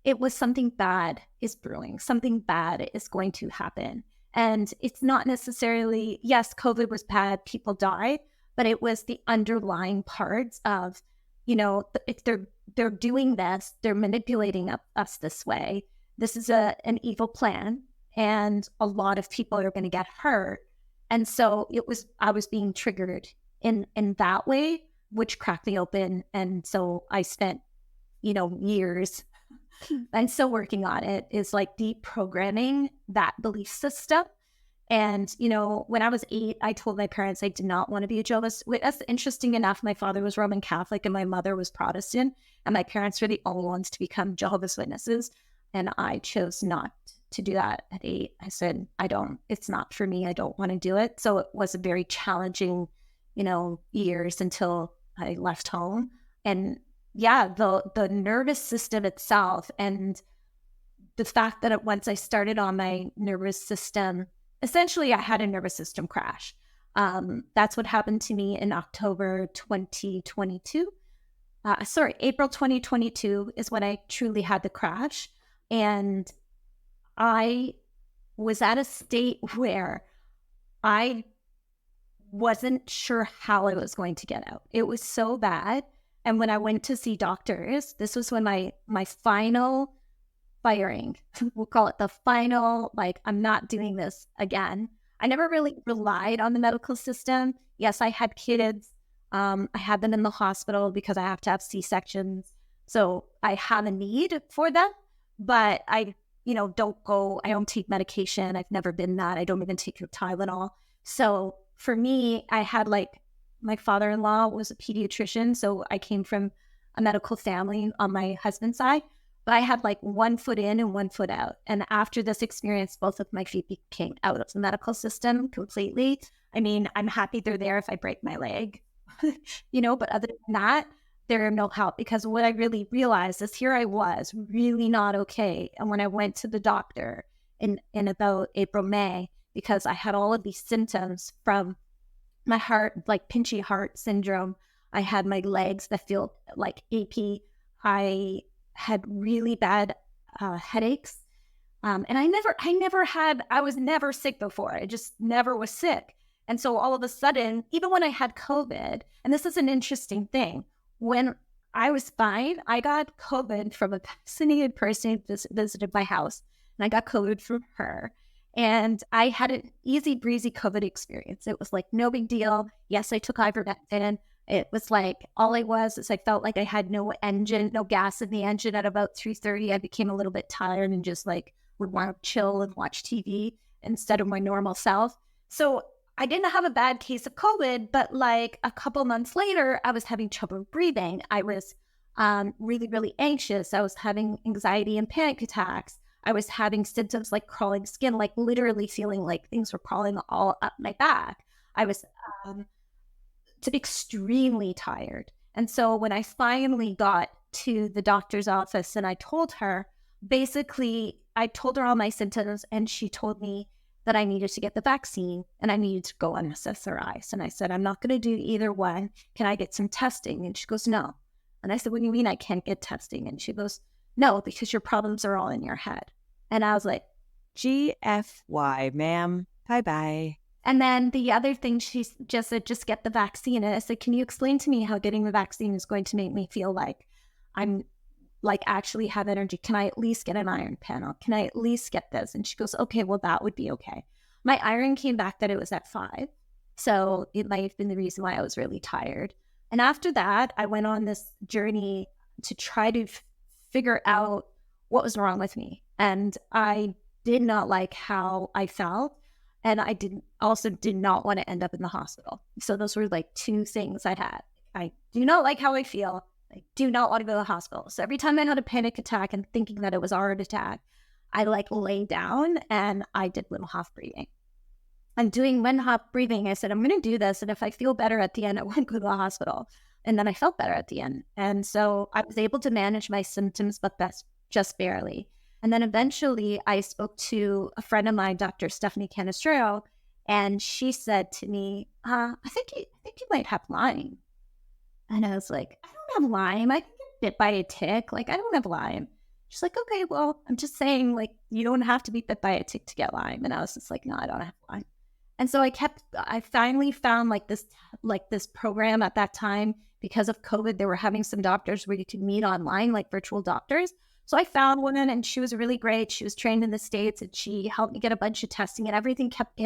it was something bad is brewing, something bad is going to happen. And it's not necessarily, yes, COVID was bad, people died, but it was the underlying parts of, if they're doing this, they're manipulating us this way. This is an evil plan, and a lot of people are going to get hurt. And so I was being triggered in that way, which cracked me open. And so I spent, years, and still working on it, is like deprogramming that belief system. And, when I was 8, I told my parents I did not want to be a Jehovah's Witness. Interesting enough, my father was Roman Catholic and my mother was Protestant, and my parents were the only ones to become Jehovah's Witnesses. And I chose not to do that at 8. I said, it's not for me. I don't want to do it. So it was a very challenging, years until I left home. And yeah, the nervous system itself, and the fact that once I started on my nervous system, essentially I had a nervous system crash. That's what happened to me in October 2022. April 2022 is when I truly had the crash. And I was at a state where I wasn't sure how I was going to get out. It was so bad. And when I went to see doctors, this was when my final firing, we'll call it the final, like, I'm not doing this again. I never really relied on the medical system. Yes, I had kids. I had them in the hospital because I have to have C-sections. So I have a need for them, but I don't take medication. I've never been that. I don't even take Tylenol. So for me, I had my father-in-law was a pediatrician. So I came from a medical family on my husband's side, but I had one foot in and one foot out. And after this experience, both of my feet came out of the medical system completely. I mean, I'm happy they're there if I break my leg, but other than that, they're no help, because what I really realized is here I was really not okay. And when I went to the doctor in about April, May, because I had all of these symptoms from my heart, like pinchy heart syndrome. I had my legs that feel achy. I had really bad headaches. And I was never sick before. I just never was sick. And so all of a sudden, even when I had COVID, and this is an interesting thing, when I was fine, I got COVID from a vaccinated person who visited my house, and I got COVID from her. And I had an easy breezy COVID experience. It was no big deal. Yes, I took ivermectin. It was all I was is I felt like I had no gas in the engine. At about 3:30, I became a little bit tired and just would want to chill and watch TV instead of my normal self. So I didn't have a bad case of COVID, but a couple months later, I was having trouble breathing. I was really, really anxious. I was having anxiety and panic attacks. I was having symptoms like crawling skin, literally feeling like things were crawling all up my back. I was extremely tired. And so when I finally got to the doctor's office and I told her, basically, I told her all my symptoms, and she told me that I needed to get the vaccine and I needed to go on SSRIs. And I said, I'm not going to do either one. Can I get some testing? And she goes, no. And I said, what do you mean I can't get testing? And she goes, no, because your problems are all in your head. And I was like, GFY, ma'am. Bye-bye. and then the other thing she just said, just get the vaccine. And I said, can you explain to me how getting the vaccine is going to make me feel like I'm like actually have energy? Can I at least get an iron panel? Can I at least get this? And she goes, okay, well, that would be okay. My iron came back that it was at 5. So it might have been the reason why I was really tired. And after that, I went on this journey to try to figure out what was wrong with me. And I did not like how I felt. And I did not want to end up in the hospital. So those were like 2 things I had. I do not like how I feel. I do not want to go to the hospital. So every time I had a panic attack and thinking that it was a heart attack, I like lay down and I did Wim Hof breathing. I'm doing Wim Hof breathing. I said, I'm going to do this. And if I feel better at the end, I won't go to the hospital. And then I felt better at the end. And so I was able to manage my symptoms, but that's just barely. And then eventually I spoke to a friend of mine, Dr. Stephanie Canestrero, and she said to me, I think you might have Lyme. And I was like, I don't have Lyme. I can get bit by a tick. Like, I don't have Lyme. She's like, okay, well, I'm just saying, like, you don't have to be bit by a tick to get Lyme. And I was just like, no, I don't have Lyme. And so I finally found this program at that time. Because of COVID, they were having some doctors where you could meet online, like virtual doctors. So I found one, and she was really great. She was trained in the States, and she helped me get a bunch of testing, and everything kept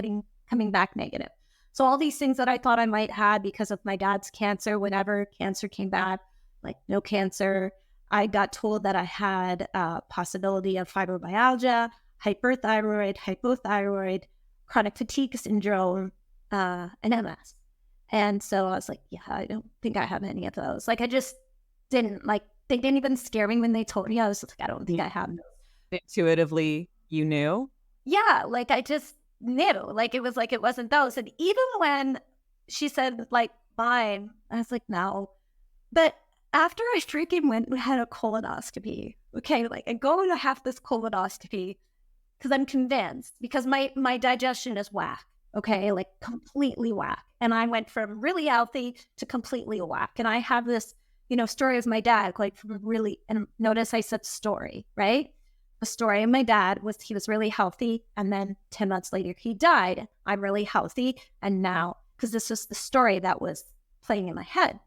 coming back negative. So all these things that I thought I might have because of my dad's cancer, whenever cancer came back, like no cancer, I got told that I had a possibility of fibromyalgia, hyperthyroid, hypothyroid, chronic fatigue syndrome, and MS. And so I was like, yeah, I don't think I have any of those. Like, I just didn't they didn't even scare me when they told me. I was like, I don't think I have those. Intuitively, you knew? Yeah, like I just knew. Like it wasn't those. And even when she said like mine, I was like, no. But after I freaking went and had a colonoscopy, okay, like I go to have this colonoscopy because I'm convinced, because my digestion is whack, okay, like completely whack. And I went from really healthy to completely whack. And I have this, story of my dad, like really, and notice I said story, right? The story of my dad was he was really healthy. And then 10 months later, he died. I'm really healthy. And now, because this was the story that was playing in my head.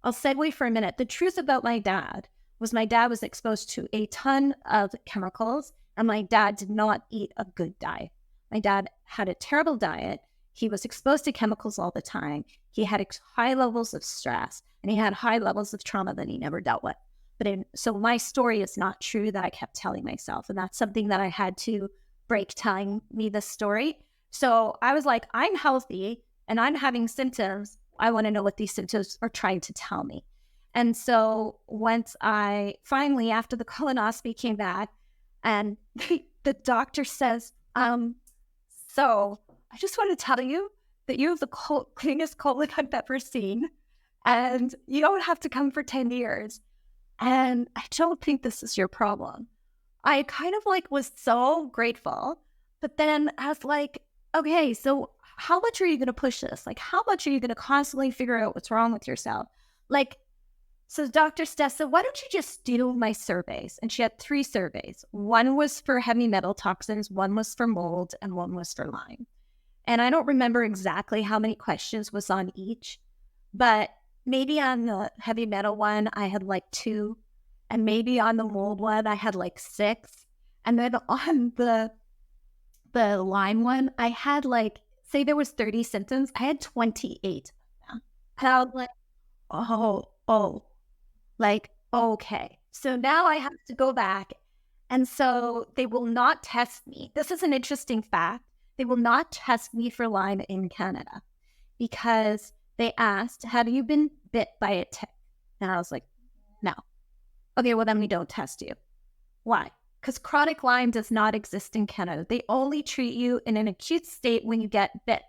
I'll segue for a minute. The truth about my dad was exposed to a ton of chemicals, and my dad did not eat a good diet. My dad had a terrible diet. He was exposed to chemicals all the time. He had high levels of stress, and he had high levels of trauma that he never dealt with. So my story is not true that I kept telling myself, and that's something that I had to break telling me this story. So I was like, I'm healthy, and I'm having symptoms. I want to know what these symptoms are trying to tell me. And so once I finally, after the colonoscopy came back, and the doctor says, so I just want to tell you that you have the cleanest colon I've ever seen, and you don't have to come for 10 years. And I don't think this is your problem. I kind of was so grateful, but then I was like, okay, so how much are you going to push this? Like, how much are you going to constantly figure out what's wrong with yourself? So Dr. Steph said, why don't you just do my surveys? And she had 3 surveys. One was for heavy metal toxins, one was for mold, and one was for Lyme. And I don't remember exactly how many questions was on each, but maybe on the heavy metal one, I had 2. And maybe on the mold one, I had 6. And then on the Lyme one, I had say there was 30 symptoms, I had 28 of them. And I was like, okay. So now I have to go back. And so they will not test me. This is an interesting fact. They will not test me for Lyme in Canada because they asked, have you been bit by a tick? And I was like, no. Okay, well, then we don't test you. Why? Because chronic Lyme does not exist in Canada. They only treat you in an acute state when you get bit.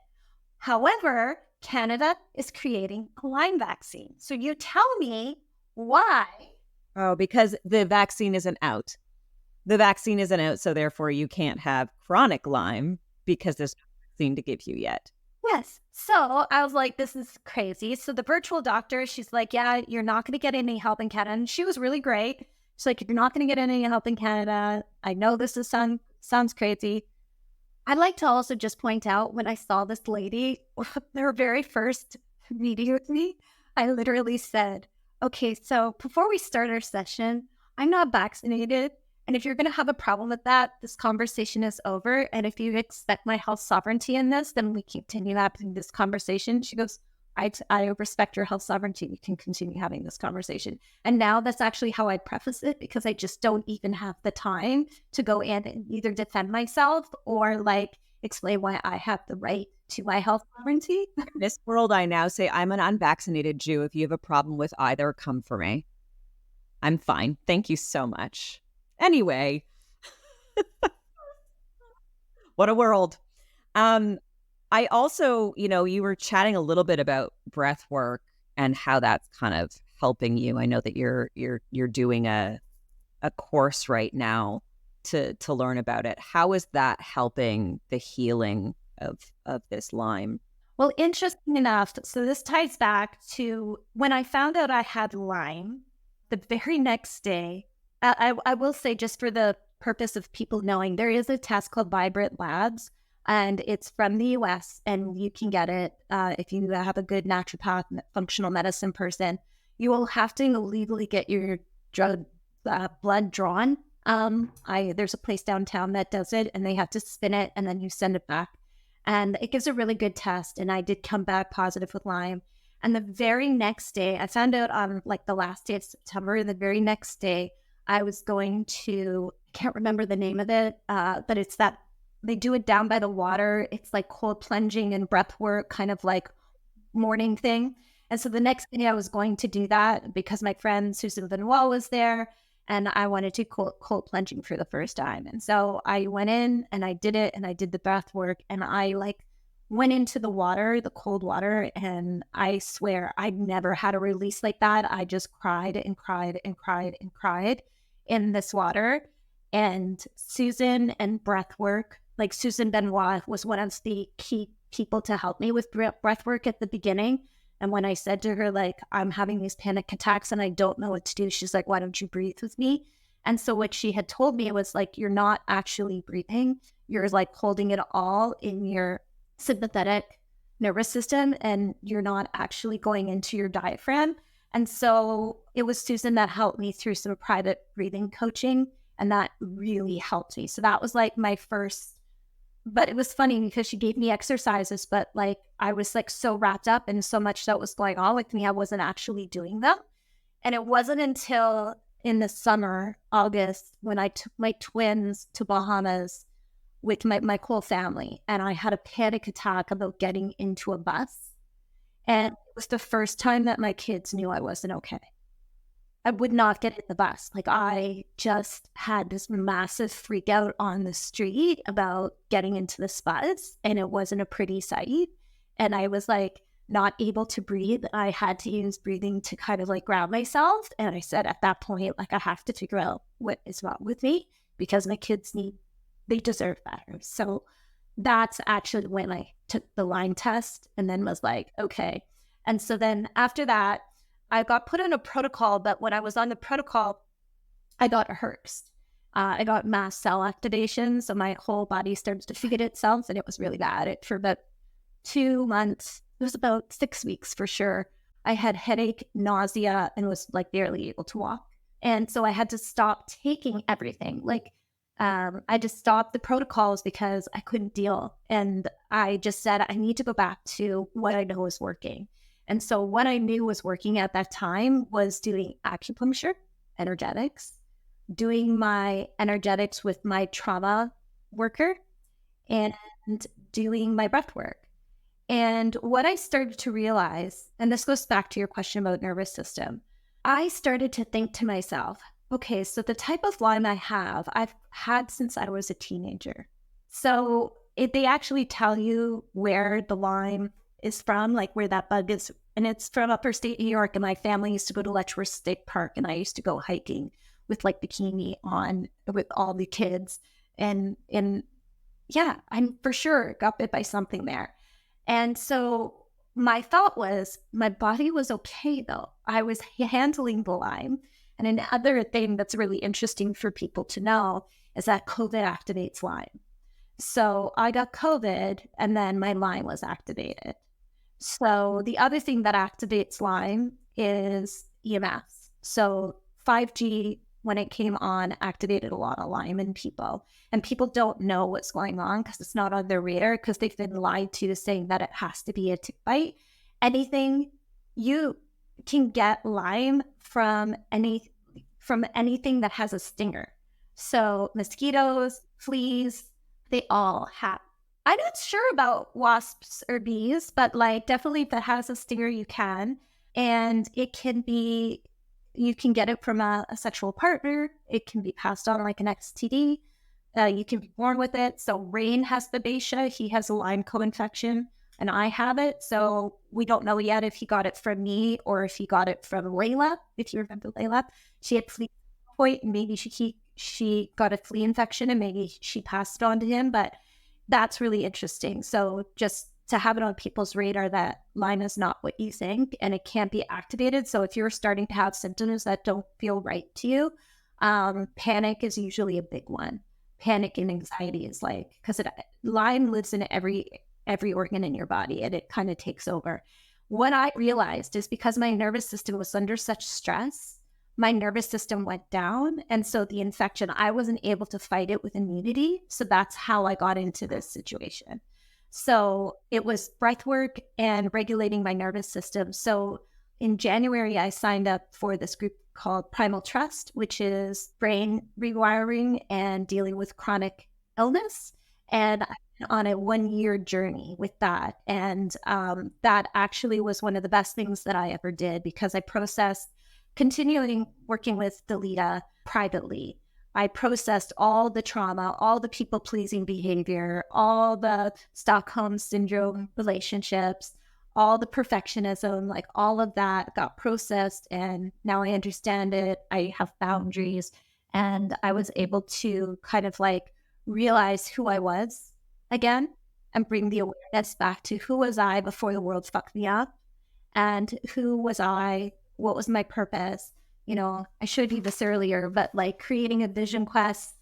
However, Canada is creating a Lyme vaccine. So you tell me why. Oh, because the vaccine isn't out. The vaccine isn't out, so therefore you can't have chronic Lyme because there's no vaccine to give you yet. Yes. So I was like, this is crazy. So the virtual doctor, she's like, yeah, you're not going to get any help in Canada. And she was really great. She's like, you're not going to get any help in Canada. I know this is sounds crazy. I'd like to also just point out when I saw this lady, their very first meeting with me, I literally said, okay, so before we start our session, I'm not vaccinated. And if you're going to have a problem with that, this conversation is over. And if you expect my health sovereignty in this, then we continue having this conversation. She goes, I respect your health sovereignty. We can continue having this conversation. And now that's actually how I preface it, because I just don't even have the time to go in and either defend myself or like explain why I have the right to my health sovereignty. In this world, I now say I'm an unvaccinated Jew. If you have a problem with either, come for me. I'm fine. Thank you so much. Anyway, what a world. I also, you were chatting a little bit about breath work and how that's kind of helping you. I know that you're doing a course right now to learn about it. How is that helping the healing of this Lyme? Well, interesting enough, so this ties back to when I found out I had Lyme, the very next day, I will say, just for the purpose of people knowing, there is a test called Vibrant Labs, and it's from the US, and you can get it if you have a good naturopath, functional medicine person. You will have to legally get your blood drawn. There's a place downtown that does it, and they have to spin it, and then you send it back. And it gives a really good test, and I did come back positive with Lyme. And the very next day, I found out on like the last day of September, the very next day, I was going to, I can't remember the name of it, but it's that they do it down by the water. It's like cold plunging and breath work, kind of like morning thing. And so the next day I was going to do that because my friend Susan Benoit was there, and I wanted to cold plunging for the first time. And so I went in and I did it, and I did the breath work, and I like went into the water, the cold water, and I swear I never had a release like that. I just cried and cried and cried and cried in this water. And Susan and breath work, like Susan Benoit was one of the key people to help me with breath work at the beginning. And when I said to her, like, I'm having these panic attacks and I don't know what to do, she's like, why don't you breathe with me? And so what she had told me was like, you're not actually breathing. You're like holding it all in your sympathetic nervous system, and you're not actually going into your diaphragm. And so it was Susan that helped me through some private breathing coaching, and that really helped me. So that was like my first. But it was funny because she gave me exercises, but like I was like so wrapped up in so much that was going on with me, I wasn't actually doing them. And it wasn't until in the summer, August, when I took my twins to Bahamas with my whole family, and I had a panic attack about getting into a bus. And it was the first time that my kids knew I wasn't okay. I would not get in the bus. Like I just had this massive freak out on the street about getting into this bus, and it wasn't a pretty sight. And I was like not able to breathe. I had to use breathing to kind of like ground myself. And I said at that point, like I have to figure out what is wrong with me, because my kids they deserve better. So that's actually when I took the Lyme test and then was like, okay. And so then after that, I got put on a protocol, but when I was on the protocol, I got a herpes. I got mast cell activation, so my whole body started to feed itself, and it was really bad. For about 2 months, it was about 6 weeks for sure. I had headache, nausea, and was like barely able to walk. And so I had to stop taking everything. Like I just stopped the protocols because I couldn't deal. And I just said, I need to go back to what I know is working. And so what I knew was working at that time was doing acupuncture, energetics, doing my energetics with my trauma worker, and doing my breath work. And what I started to realize, and this goes back to your question about nervous system, I started to think to myself, okay, so the type of Lyme I've had since I was a teenager. So they actually tell you where the Lyme is from, like where that bug is. And it's from upper state New York. And my family used to go to Letchworth State Park, and I used to go hiking with like bikini on with all the kids. And yeah, I'm for sure got bit by something there. And so my thought was my body was okay though. I was handling the Lyme. And another thing that's really interesting for people to know is that COVID activates Lyme. So I got COVID and then my Lyme was activated. So the other thing that activates Lyme is EMFs. So 5G, when it came on, activated a lot of Lyme in people. And people don't know what's going on because it's not on their radar, because they've been lied to saying that it has to be a tick bite. Anything, you can get Lyme from anything that has a stinger. So mosquitoes, fleas, they all have. I'm not sure about wasps or bees, but like definitely if it has a stinger, you can. And it can be, you can get it from a sexual partner. It can be passed on like an STD. You can be born with it. So Rain has the Babesia. He has a Lyme co-infection and I have it. So we don't know yet if he got it from me or if he got it from Layla. If you remember Layla, she had flea point and maybe she got a flea infection and maybe she passed it on to him. But that's really interesting. So just to have it on people's radar that Lyme is not what you think and it can't be activated. So if you're starting to have symptoms that don't feel right to you, panic is usually a big one. Panic and anxiety is like, because Lyme lives in every organ in your body and it kind of takes over. What I realized is because my nervous system was under such stress, my nervous system went down. And so the infection, I wasn't able to fight it with immunity. So that's how I got into this situation. So it was breathwork and regulating my nervous system. So in January, I signed up for this group called Primal Trust, which is brain rewiring and dealing with chronic illness. And I've been on a 1-year journey with that. And that actually was one of the best things that I ever did, because I processed continuing working with Delita privately. I processed all the trauma, all the people-pleasing behavior, all the Stockholm Syndrome relationships, all the perfectionism, like all of that got processed. And now I understand it. I have boundaries. And I was able to kind of like realize who I was again and bring the awareness back to who was I before the world fucked me up, and who was I, what was my purpose. You know, I showed you this earlier, but like creating a vision quest.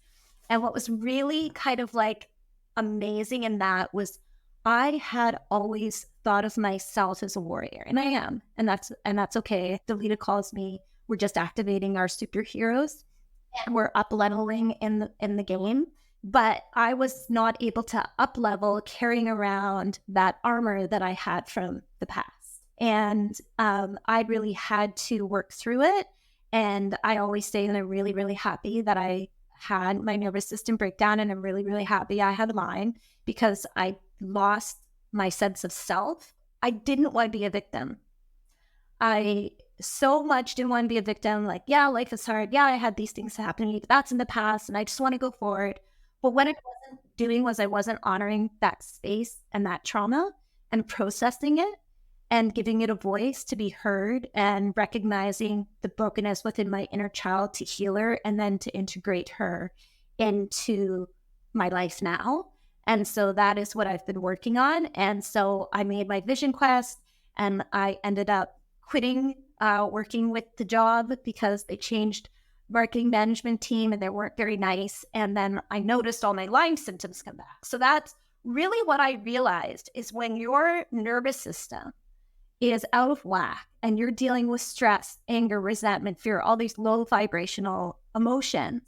And what was really kind of like amazing in that was I had always thought of myself as a warrior, and I am, and that's okay. Delita calls me, we're just activating our superheroes and we're up leveling in the game. But I was not able to up level carrying around that armor that I had from the past. And I really had to work through it. And I always say that I'm really, really happy that I had my nervous system breakdown, and I'm really, really happy I had Lyme, because I lost my sense of self. I didn't want to be a victim. I so much didn't want to be a victim. Like, yeah, life is hard. Yeah, I had these things happen to me, but that's in the past and I just want to go forward. But what I wasn't doing was I wasn't honoring that space and that trauma and processing it and giving it a voice to be heard, and recognizing the brokenness within my inner child to heal her and then to integrate her into my life now. And so that is what I've been working on. And so I made my vision quest, and I ended up quitting working with the job because they changed marketing management team and they weren't very nice. And then I noticed all my Lyme symptoms come back. So that's really what I realized, is when your nervous system is out of whack and you're dealing with stress, anger, resentment, fear, all these low vibrational emotions,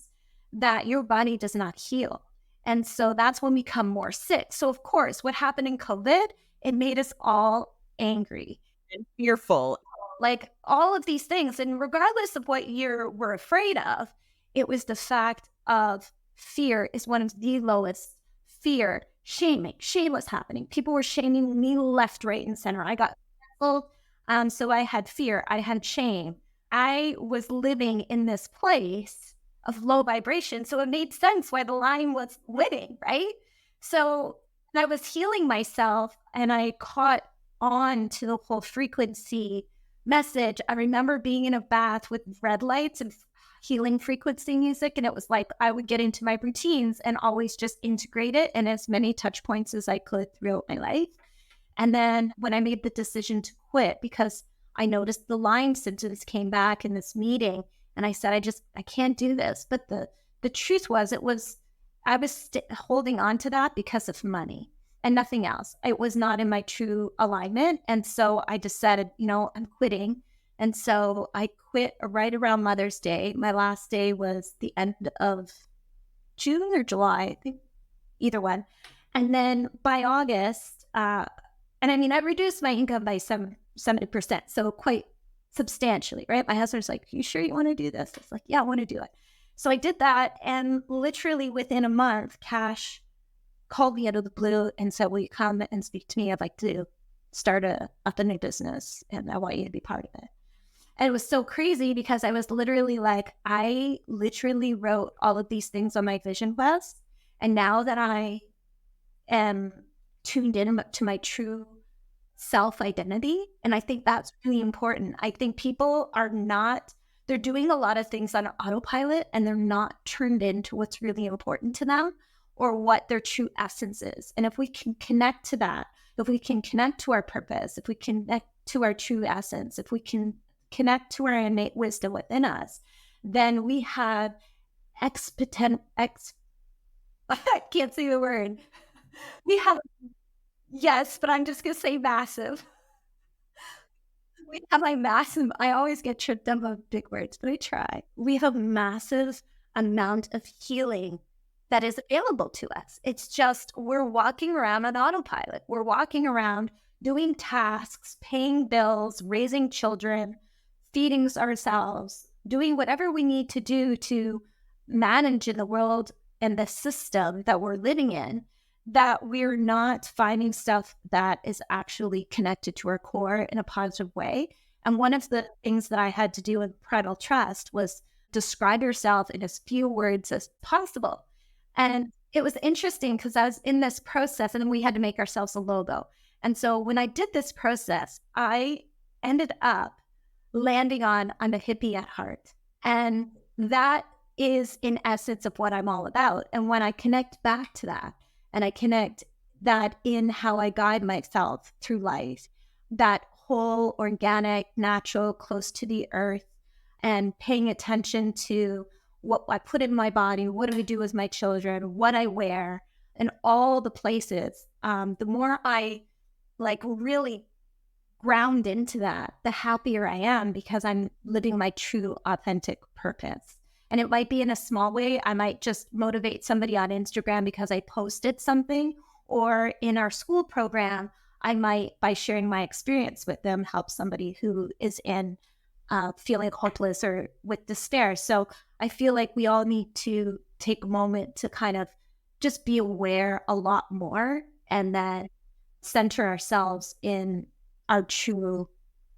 that your body does not heal. And so that's when we become more sick. So of course, what happened in COVID, it made us all angry and fearful. Like all of these things. And regardless of what you were afraid of, it was the fact of fear is one of the lowest. Fear, shaming. Shame was happening. People were shaming me left, right, and center. I got so I had fear. I had shame. I was living in this place of low vibration. So it made sense why the Lyme was winning, right? So I was healing myself, and I caught on to the whole frequency message. I remember being in a bath with red lights and healing frequency music. And it was like I would get into my routines and always just integrate it in as many touch points as I could throughout my life. And then when I made the decision to quit, because I noticed the Lyme symptoms came back in this meeting, and I said, I can't do this. But the truth was, I was holding on to that because of money and nothing else. It was not in my true alignment. And so I decided, I'm quitting. And so I quit right around Mother's Day. My last day was the end of June or July, I think, either one. And then by August, I reduced my income by 70%, so quite substantially, right? My husband's like, you sure you want to do this? It's like, yeah, I want to do it. So I did that, and literally within a month, Cash called me out of the blue and said, will you come and speak to me? I'd like to start up a new business, and I want you to be part of it. And it was so crazy because I was literally like, I literally wrote all of these things on my vision quest, and now that I am tuned in to my true self-identity, and I think that's really important. I think people they're doing a lot of things on autopilot, and they're not turned into what's really important to them or what their true essence is. And if we can connect to that, if we can connect to our purpose, if we connect to our true essence, if we can connect to our innate wisdom within us, then we have I can't say the word. We have, yes, but I'm just going to say massive. We have a massive, I always get tripped up on big words, but I try. We have a massive amount of healing that is available to us. It's just, we're walking around on autopilot. We're walking around doing tasks, paying bills, raising children, feeding ourselves, doing whatever we need to do to manage in the world and the system that we're living in, that we're not finding stuff that is actually connected to our core in a positive way. And one of the things that I had to do in Primal Trust was describe yourself in as few words as possible. And it was interesting because I was in this process, and then we had to make ourselves a logo. And so when I did this process, I ended up landing on I'm a hippie at heart. And that is in essence of what I'm all about. And when I connect back to that, and I connect that in how I guide myself through life, that whole organic, natural, close to the earth, and paying attention to what I put in my body, what do I do with my children, what I wear, and all the places. The more I really ground into that, the happier I am, because I'm living my true, authentic purpose. And it might be in a small way. I might just motivate somebody on Instagram because I posted something, or in our school program, I might, by sharing my experience with them, help somebody who is in feeling hopeless or with despair. So I feel like we all need to take a moment to kind of just be aware a lot more, and then center ourselves in our true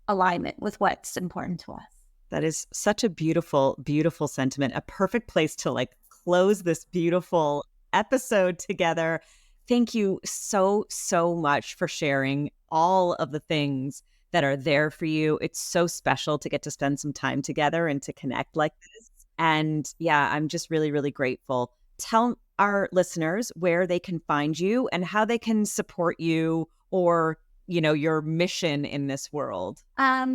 alignment with what's important to us. That is such a beautiful, beautiful sentiment. A perfect place to close this beautiful episode together. Thank you so, so much for sharing all of the things that are there for you. It's so special to get to spend some time together and to connect like this. And yeah, I'm just really, really grateful. Tell our listeners where they can find you and how they can support you, or your mission in this world.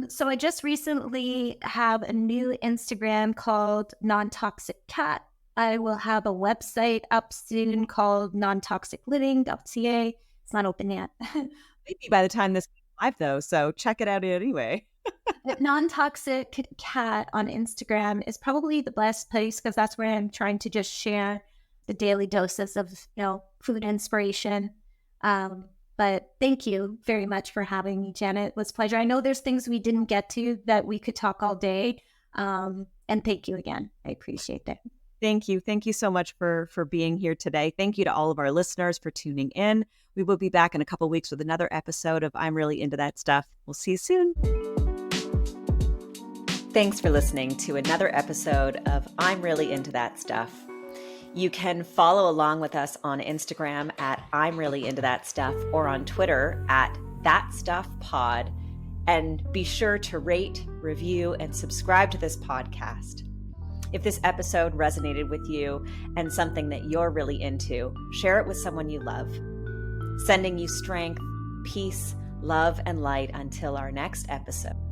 So I just recently have a new Instagram called Non-Toxic Cat. I will have a website up soon called nontoxicliving.ca. It's not open yet. Maybe by the time this goes live though, so check it out anyway. Non-Toxic Cat on Instagram is probably the best place, because that's where I'm trying to just share the daily doses of food inspiration. But thank you very much for having me, Janet. It was a pleasure. I know there's things we didn't get to that we could talk all day. And thank you again. I appreciate that. Thank you. Thank you so much for being here today. Thank you to all of our listeners for tuning in. We will be back in a couple of weeks with another episode of I'm Really Into That Stuff. We'll see you soon. Thanks for listening to another episode of I'm Really Into That Stuff. You can follow along with us on Instagram at I'm Really Into That Stuff, or on Twitter at That Stuff Pod, and be sure to rate, review, and subscribe to this podcast. If this episode resonated with you and something that you're really into, share it with someone you love. Sending you strength, peace, love, and light until our next episode.